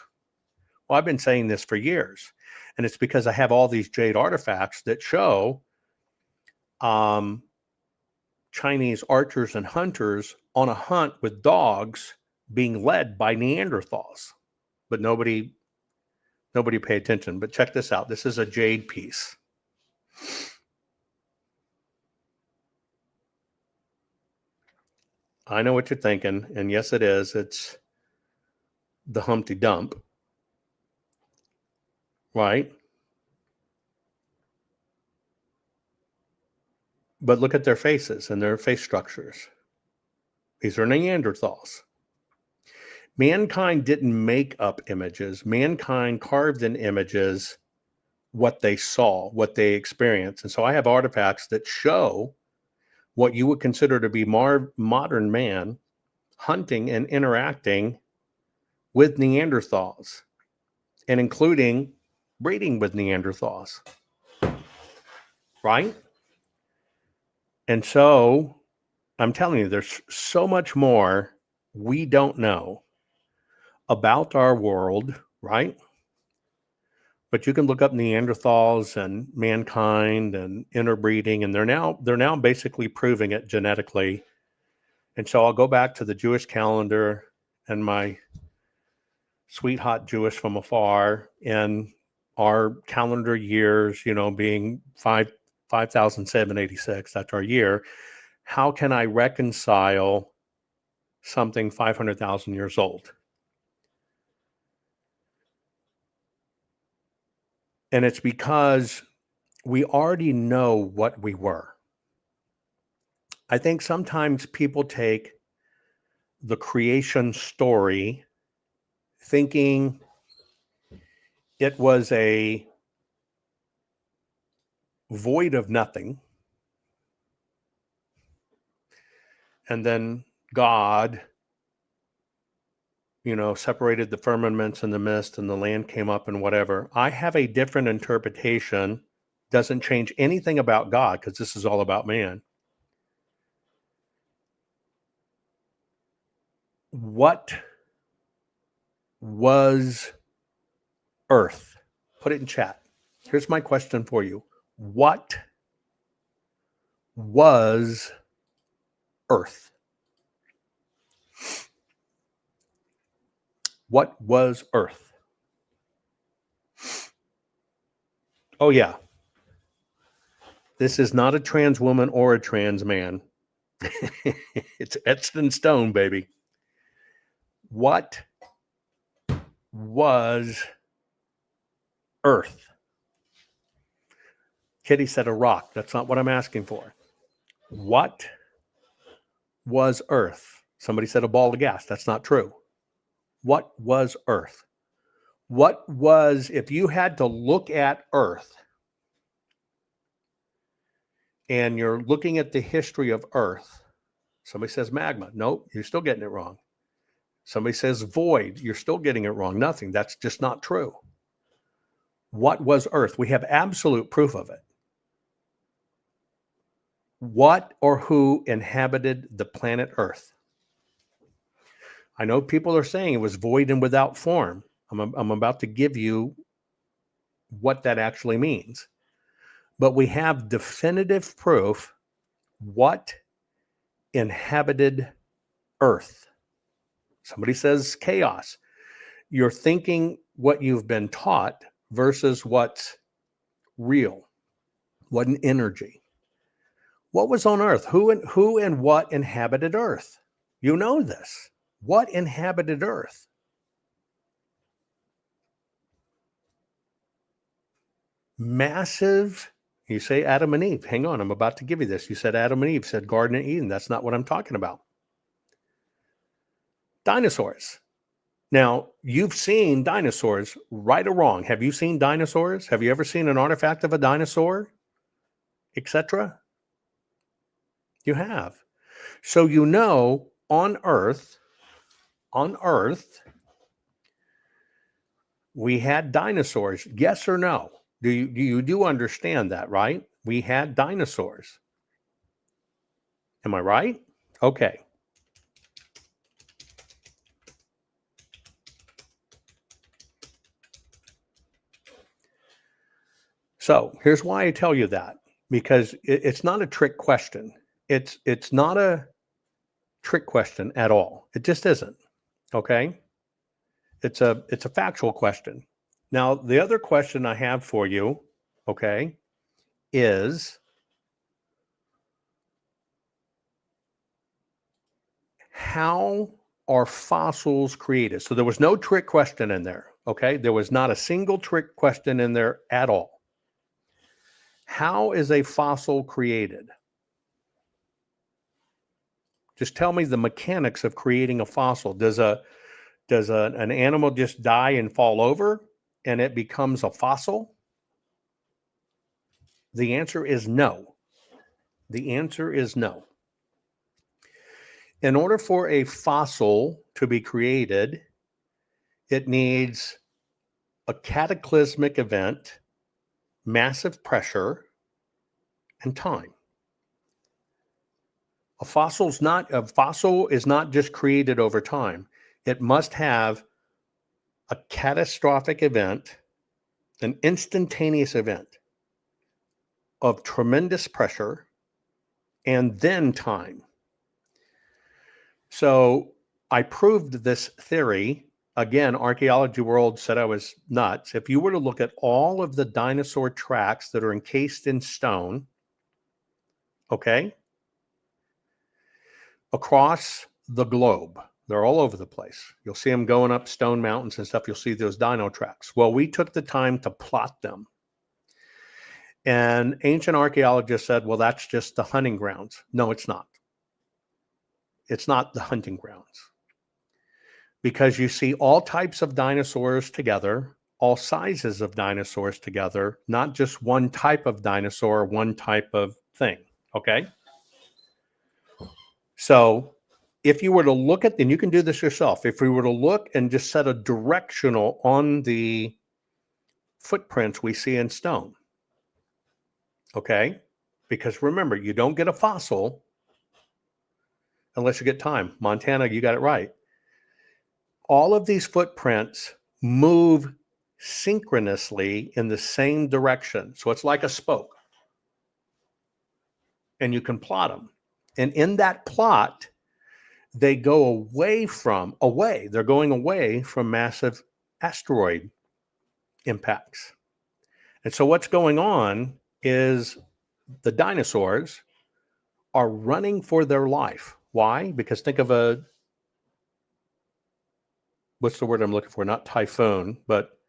Well, I've been saying this for years, and it's because I have all these jade artifacts that show Chinese archers and hunters on a hunt with dogs being led by Neanderthals. But nobody paid attention. But check this out. This is a jade piece. I know what you're thinking, and yes, it is. It's the Humpty Dump, right? But look at their faces and their face structures. These are Neanderthals. Mankind didn't make up images. Mankind carved in images what they saw, what they experienced. And so I have artifacts that show what you would consider to be modern man hunting and interacting with Neanderthals, and including breeding with Neanderthals, right? And so I'm telling you, there's so much more we don't know about our world, right? But you can look up Neanderthals and mankind and interbreeding, and they're now basically proving it genetically. And so I'll go back to the Jewish calendar and my sweet hot Jewish from afar, and our calendar years, being 5,786, that's our year. How can I reconcile something 500,000 years old? And it's because we already know what we were. I think sometimes people take the creation story thinking it was a void of nothing, and then God, separated the firmaments and the mist and the land came up and whatever. I have a different interpretation. Doesn't change anything about God, because this is all about man. What was earth? Put it in chat. Here's my question for you. What was earth? What was earth? Oh, yeah. This is not a trans woman or a trans man. It's etched in stone, baby. What was earth? Kitty said a rock. That's not what I'm asking for. What was earth? Somebody said a ball of gas. That's not true. What was earth? What was, if you had to look at earth and you're looking at the history of earth, somebody says magma. Nope, you're still getting it wrong. Somebody says void. You're still getting it wrong. Nothing. That's just not true. What was earth? We have absolute proof of it. What or who inhabited the planet Earth? I know people are saying it was void and without form. I'm about to give you what that actually means. But we have definitive proof what inhabited Earth. Somebody says chaos. You're thinking what you've been taught versus what's real, what an energy. What was on Earth? Who and what inhabited Earth? You know this. What inhabited Earth? Massive. You say Adam and Eve. Hang on, I'm about to give you this. You said Adam and Eve, said Garden of Eden. That's not what I'm talking about. Dinosaurs. Now, you've seen dinosaurs, right or wrong. Have you seen dinosaurs? Have you ever seen an artifact of a dinosaur, etc.? You have. So on Earth, we had dinosaurs. Yes or no? Do you understand that, right? We had dinosaurs. Am I right? Okay. So here's why I tell you that, because it's not a trick question. It's not a trick question at all. It just isn't. Okay. It's a factual question. Now, the other question I have for you, okay, is how are fossils created? So there was no trick question in there. Okay. There was not a single trick question in there at all. How is a fossil created? Just tell me the mechanics of creating a fossil. Does an animal just die and fall over and it becomes a fossil? The answer is no. The answer is no. In order for a fossil to be created, it needs a cataclysmic event, massive pressure, and time. A fossil is not just created over time. It must have a catastrophic event, an instantaneous event of tremendous pressure, and then time. So I proved this theory again, archaeology world said I was nuts. If you were to look at all of the dinosaur tracks that are encased in stone, okay, across the globe, they're all over the place. You'll see them going up stone mountains and stuff. You'll see those dino tracks. Well, we took the time to plot them. And ancient archaeologists said, well, that's just the hunting grounds. No, it's not. It's not the hunting grounds. Because you see all types of dinosaurs together, all sizes of dinosaurs together, not just one type of dinosaur, one type of thing. Okay? So if you were to look at, and you can do this yourself, if we were to look and just set a directional on the footprints we see in stone, okay? Because remember, you don't get a fossil unless you get time. Montana, you got it right. All of these footprints move synchronously in the same direction. So it's like a spoke. And you can plot them. And in that plot, they go they're going away from massive asteroid impacts. And so what's going on is the dinosaurs are running for their life. Why? Because think of what's the word I'm looking for? Not typhoon, but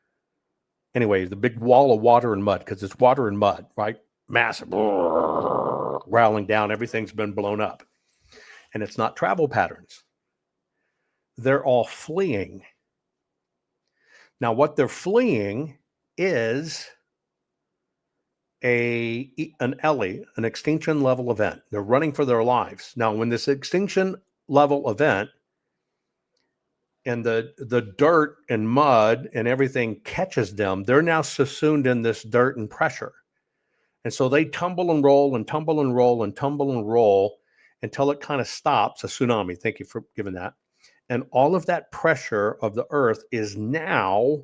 anyway, the big wall of water and mud, because it's water and mud, right? Massive, growling down, everything's been blown up. And it's not travel patterns. They're all fleeing. Now, what they're fleeing is an ELE, an extinction level event. They're running for their lives. Now, when this extinction level event and the dirt and mud and everything catches them, they're now subsumed in this dirt and pressure. And so they tumble and roll and tumble and roll and tumble and roll until it kind of stops, a tsunami. Thank you for giving that. And all of that pressure of the earth is now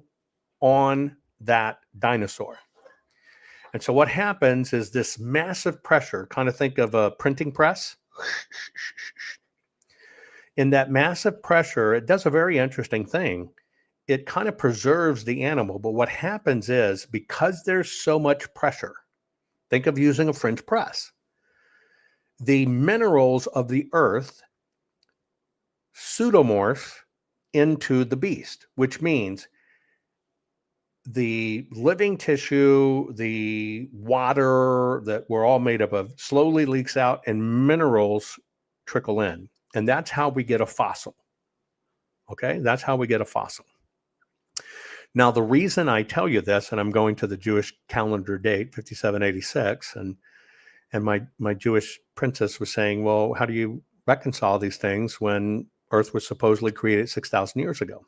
on that dinosaur. And so what happens is this massive pressure, kind of think of a printing press. In that massive pressure, it does a very interesting thing. It kind of preserves the animal. But what happens is, because there's so much pressure, think of using a French press. The minerals of the earth pseudomorph into the beast, which means the living tissue, the water that we're all made up of, slowly leaks out and minerals trickle in. And that's how we get a fossil. Okay, that's how we get a fossil. Now, the reason I tell you this, and I'm going to the Jewish calendar date, 5786, and my Jewish princess was saying, well, how do you reconcile these things when Earth was supposedly created 6,000 years ago?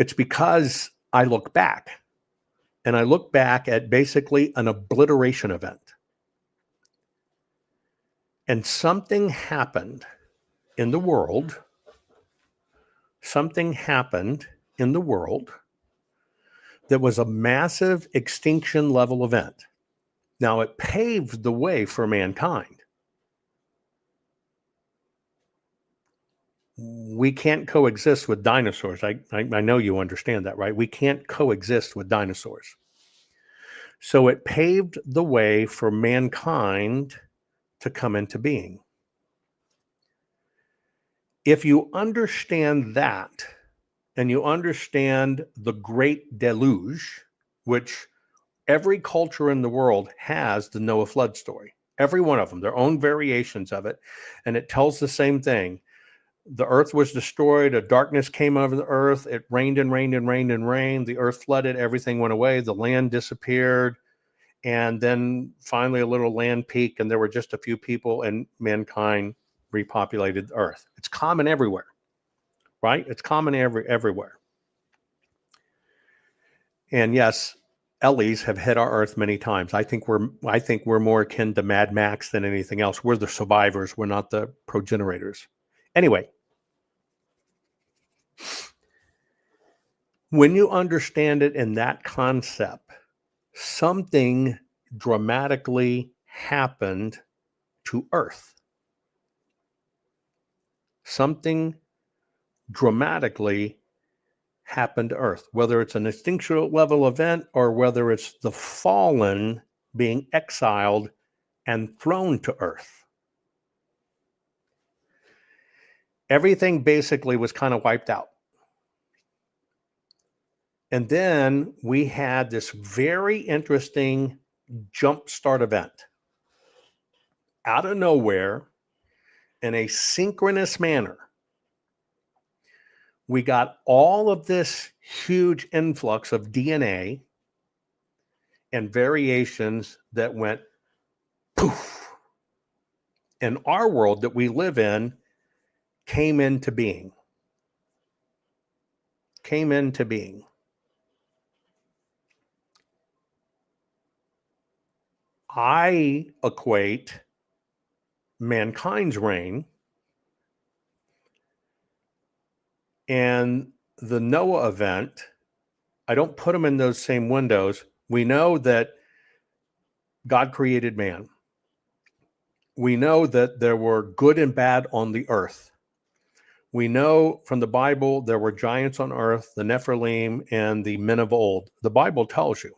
It's because I look back, and I look back at basically an obliteration event. And something happened in the world. Something happened in the world that was a massive extinction level event. Now, it paved the way for mankind. We can't coexist with dinosaurs. I know you understand that, right? We can't coexist with dinosaurs. So it paved the way for mankind to come into being. If you understand that, and you understand the Great Deluge, which every culture in the world has the Noah flood story, every one of them, their own variations of it, and it tells the same thing. The earth was destroyed, a darkness came over the earth, it rained and rained and rained and rained, the earth flooded, everything went away, the land disappeared, and then finally a little land peak, and there were just a few people, and mankind repopulated the earth. It's common everywhere, right? It's common everywhere. And yes, ELEs have hit our earth many times. I think we're more akin to Mad Max than anything else. We're the survivors. We're not the progenitors. Anyway, when you understand it in that concept, something dramatically happened to Earth. Something dramatically happened to Earth, whether it's an extinction level event or whether it's the fallen being exiled and thrown to Earth. Everything basically was kind of wiped out. And then we had this very interesting jumpstart event out of nowhere in a synchronous manner. We got all of this huge influx of DNA and variations that went poof. And our world that we live in came into being. Came into being. I equate mankind's reign and the Noah event. I don't put them in those same windows. We know that God created man. We know that there were good and bad on the earth. We know from the Bible there were giants on earth, the Nephilim and the men of old. The Bible tells you.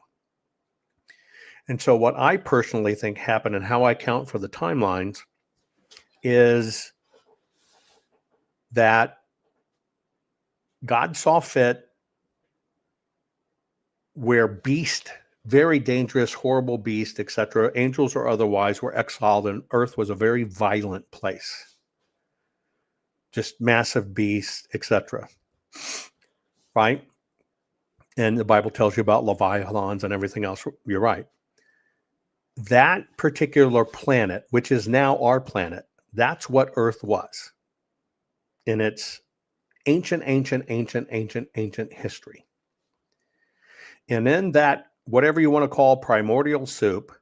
And so what I personally think happened and how I count for the timelines is that God saw fit where beast, very dangerous, horrible beast, etc., angels or otherwise, were exiled, and earth was a very violent place. Just massive beasts, etc. Right? And the Bible tells you about leviathans and everything else. You're right. That particular planet, which is now our planet, that's what Earth was in its ancient history. And in that, whatever you want to call primordial soup,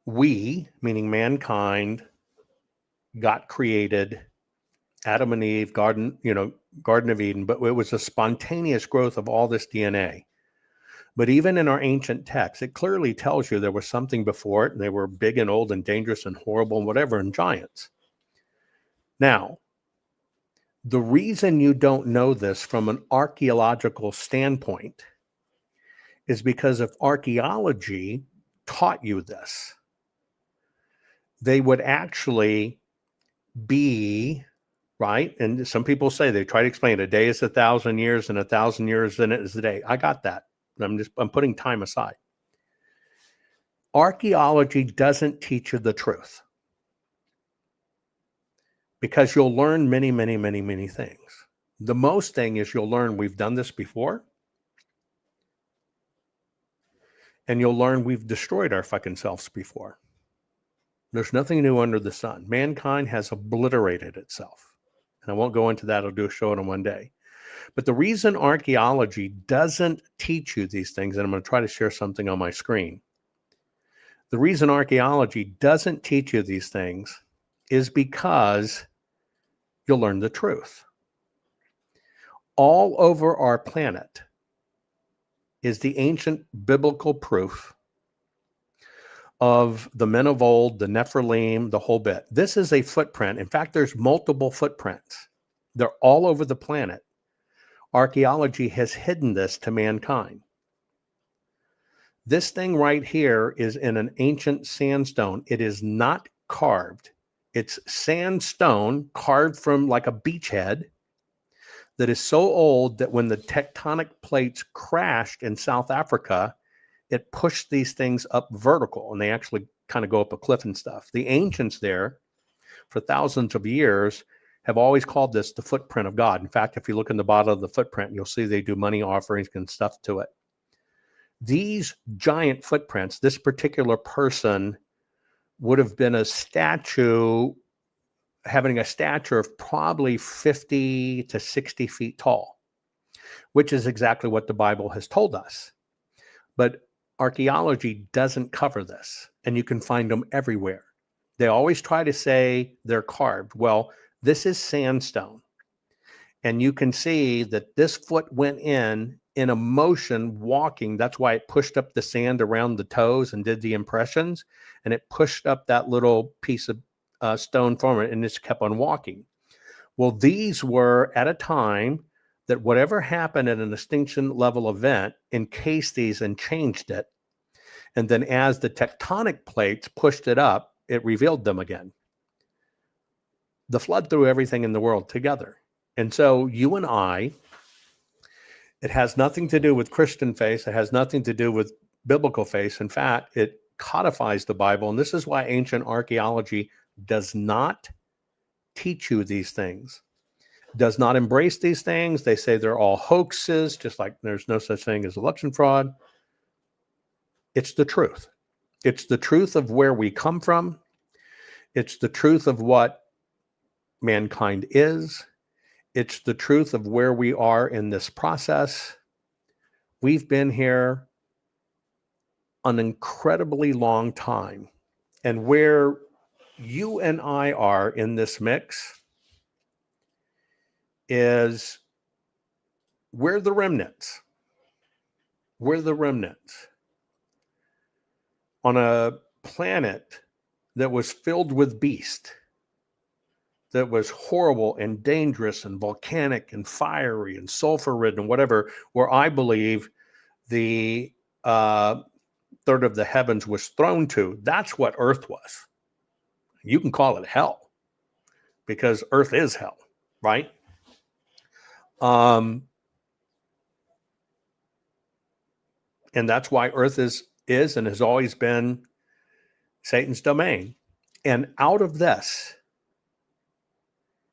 we, meaning mankind, got created, Adam and Eve, Garden of Eden, but it was a spontaneous growth of all this DNA. But even in our ancient texts, it clearly tells you there was something before it, and they were big and old and dangerous and horrible and whatever, and giants. Now, the reason you don't know this from an archaeological standpoint is because if archaeology taught you this, they would actually be, right? And some people say, they try to explain a day is 1,000 years and 1,000 years in it is a day. I got that. I'm putting time aside. Archaeology doesn't teach you the truth because you'll learn many things. The most thing is you'll learn we've done this before, and you'll learn we've destroyed our fucking selves before. There's nothing new under the sun. Mankind has obliterated itself. And I won't go into that. I'll do a show on one day. But the reason archaeology doesn't teach you these things, and I'm going to try to share something on my screen. The reason archaeology doesn't teach you these things is because you'll learn the truth. All over our planet is the ancient biblical proof of the men of old, the Nephilim, the whole bit. This is a footprint. In fact, there's multiple footprints. They're all over the planet. Archaeology has hidden this to mankind. This thing right here is in an ancient sandstone. It is not carved. It's sandstone carved from like a beachhead that is so old that when the tectonic plates crashed in South Africa, it pushed these things up vertical, and they actually kind of go up a cliff and stuff. The ancients there, for thousands of years, have always called this the footprint of God. In fact, if you look in the bottom of the footprint, you'll see they do money offerings and stuff to it. These giant footprints, this particular person would have been a statue, having a stature of probably 50 to 60 feet tall, which is exactly what the Bible has told us. But archaeology doesn't cover this, and you can find them everywhere. They always try to say they're carved. Well, this is sandstone, and you can see that this foot went in a motion walking. That's why it pushed up the sand around the toes and did the impressions, and it pushed up that little piece of stone form, and just kept on walking. Well, these were at a time that whatever happened at an extinction level event encased these and changed it. And then as the tectonic plates pushed it up, it revealed them again. The flood threw everything in the world together. And so you and I, it has nothing to do with Christian faith. It has nothing to do with biblical faith. In fact, it codifies the Bible. And this is why ancient archaeology does not teach you these things, does not embrace these things. They say they're all hoaxes, just like there's no such thing as election fraud. It's the truth. It's the truth of where we come from. It's the truth of what mankind is. It's the truth of where we are in this process. We've been here an incredibly long time. And where you and I are in this mix is we're the remnants. We're the remnants on a planet that was filled with beasts, that was horrible and dangerous and volcanic and fiery and sulfur-ridden and whatever, where I believe the third of the heavens was thrown to. That's what Earth was. You can call it hell because Earth is hell, right? And that's why Earth is and has always been Satan's domain. And out of this,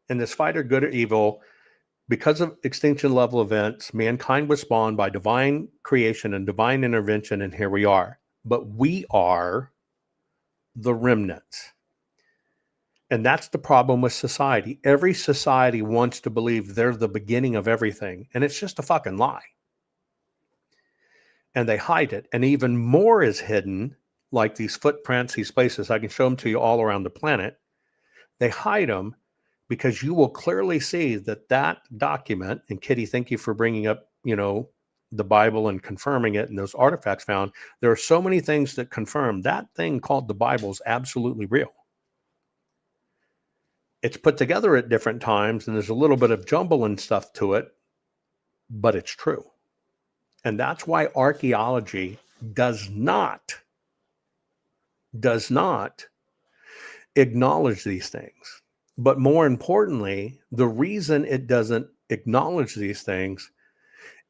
in this fight of good or evil, because of extinction level events, mankind was spawned by divine creation and divine intervention, and here we are. But we are the remnants. And that's the problem with society. Every society wants to believe they're the beginning of everything, and it's just a fucking lie. And they hide it. And even more is hidden, like these footprints, these places. I can show them to you all around the planet. They hide them because you will clearly see that document, and Kitty, thank you for bringing up, the Bible and confirming it and those artifacts found. There are so many things that confirm that thing called the Bible is absolutely real. It's put together at different times, and there's a little bit of jumble and stuff to it, but it's true. And that's why archaeology does not acknowledge these things. But more importantly, the reason it doesn't acknowledge these things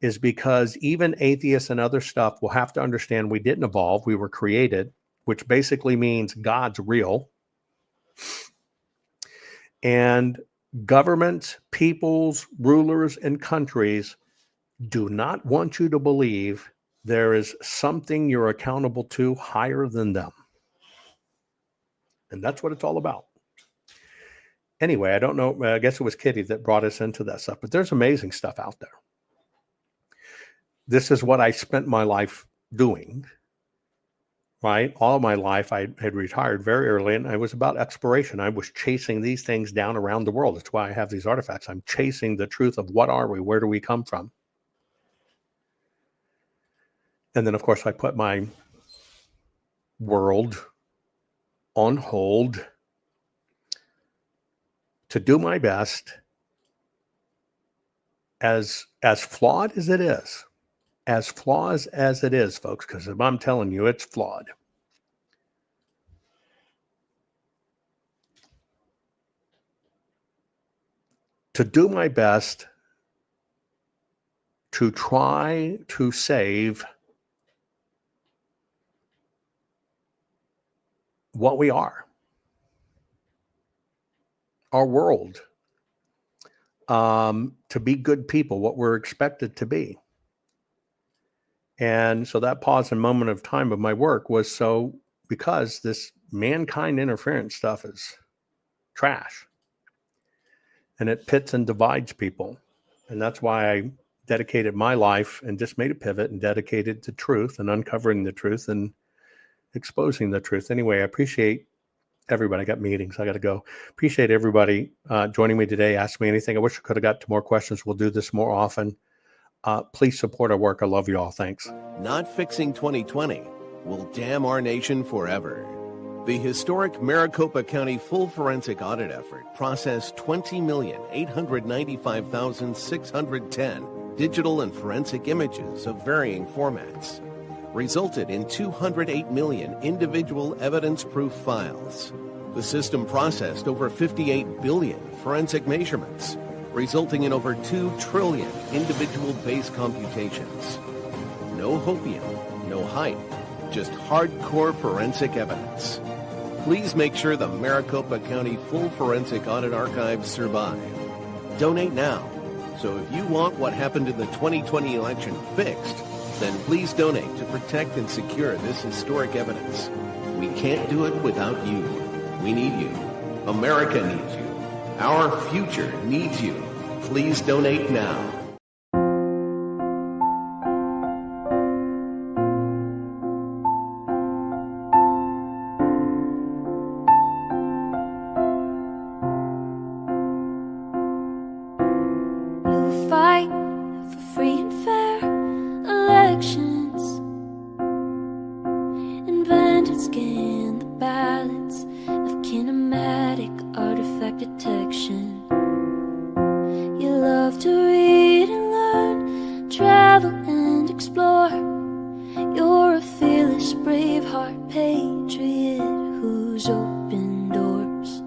is because even atheists and other stuff will have to understand we didn't evolve, we were created, which basically means God's real. And governments, peoples, rulers, and countries do not want you to believe there is something you're accountable to higher than them. And that's what it's all about. Anyway, I don't know. I guess it was Kitty that brought us into that stuff, but there's amazing stuff out there. This is what I spent my life doing, right? All of my life, I had retired very early, and I was about exploration. I was chasing these things down around the world. That's why I have these artifacts. I'm chasing the truth of what are we? Where do we come from? And then, of course, I put my world on hold to do my best, as flawed as it is. As flawed as it is, folks, because if I'm telling you, it's flawed. To do my best to try to save what we are, our world, to be good people, what we're expected to be. And so that pause and moment of time of my work was because this mankind interference stuff is trash. And it pits and divides people. And that's why I dedicated my life and just made a pivot and dedicated to truth and uncovering the truth and exposing the truth. Anyway, I appreciate everybody. I got meetings. I got to go. Appreciate everybody joining me today. Ask me anything. I wish I could have got to more questions. We'll do this more often. Please support our work. I love you all. Thanks. Not fixing 2020 will damn our nation forever. The historic Maricopa County full forensic audit effort processed 20,895,610 digital and forensic images of varying formats, resulted in 208 million individual evidence-proof files. The system processed over 58 billion forensic measurements, resulting in over 2 trillion individual base computations. No hopium, no hype, just hardcore forensic evidence. Please make sure the Maricopa County Full Forensic Audit Archives survive. Donate now. So if you want what happened in the 2020 election fixed, then please donate to protect and secure this historic evidence. We can't do it without you. We need you. America needs you. Our future needs you. Please donate now. Fight for free and fair elections. Invent and scan the ballots of kinematic artifact detection. You love to read and learn, travel and explore. You're a fearless, braveheart patriot who's opened doors.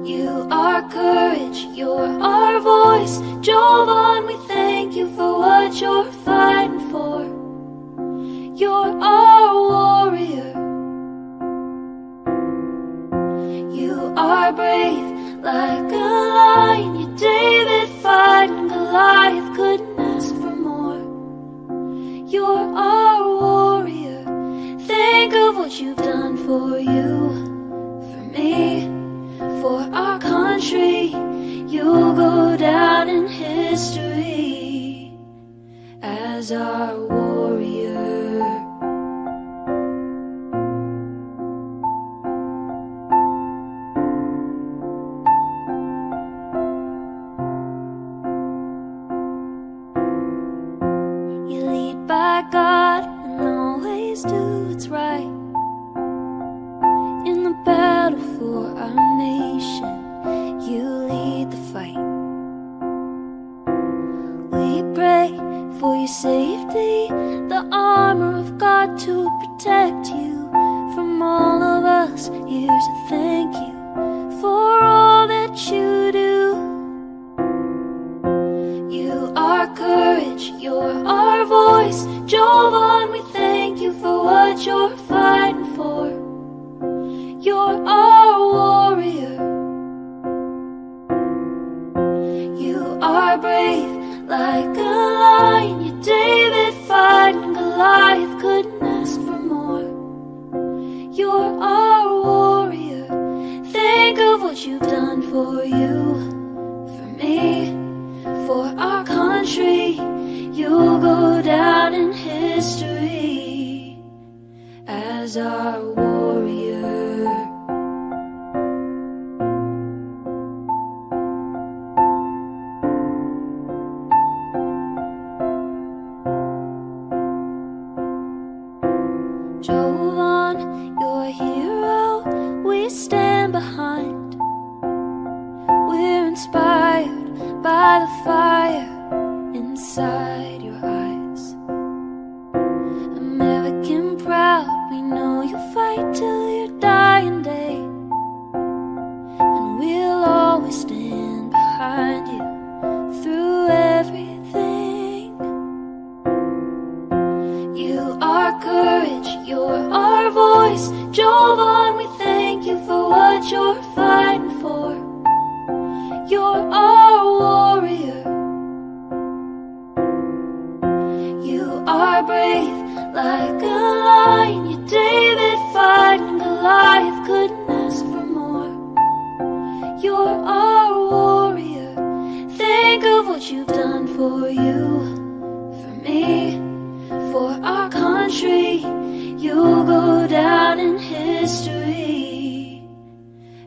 You are courage, you're our voice. Jovan, we thank you for what you're fighting for. You're our warrior. You are brave like a lion. You're David fighting Goliath, couldn't ask for more. You're our warrior. Think of what you've done for you, for me, for our country. You'll go down in history as our warrior. You lead by God and always do what's right. In the battle for our nation, you lead the fight. We pray for your safety, the armor of God to protect you from all of us. Here's a thank you for all that you do. You are courage, you're our voice. Jovan, we thank you for what you're fighting for. You're our warrior. You are brave like a lion. You're David fighting Goliath, couldn't ask for more. You're our warrior. Think of what you've done for you, for me, for our country. You'll go down in history as our warrior. Jovan, you're a hero we stand behind. We're inspired by the fire inside your eyes. American proud, we know you'll fight till your dying day. And we'll always stand behind you through everything. You are courage, you're our voice. Jovan, we thank you for what you're fighting for. You're our warrior. You are brave like a lion. You're David fighting Goliath, couldn't ask for more. You're our warrior. Think of what you've done for you, for me, for our country. You'll go down in history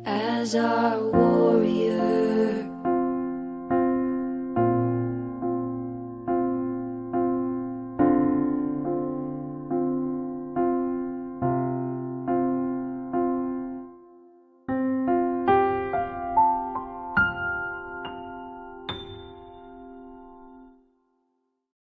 as our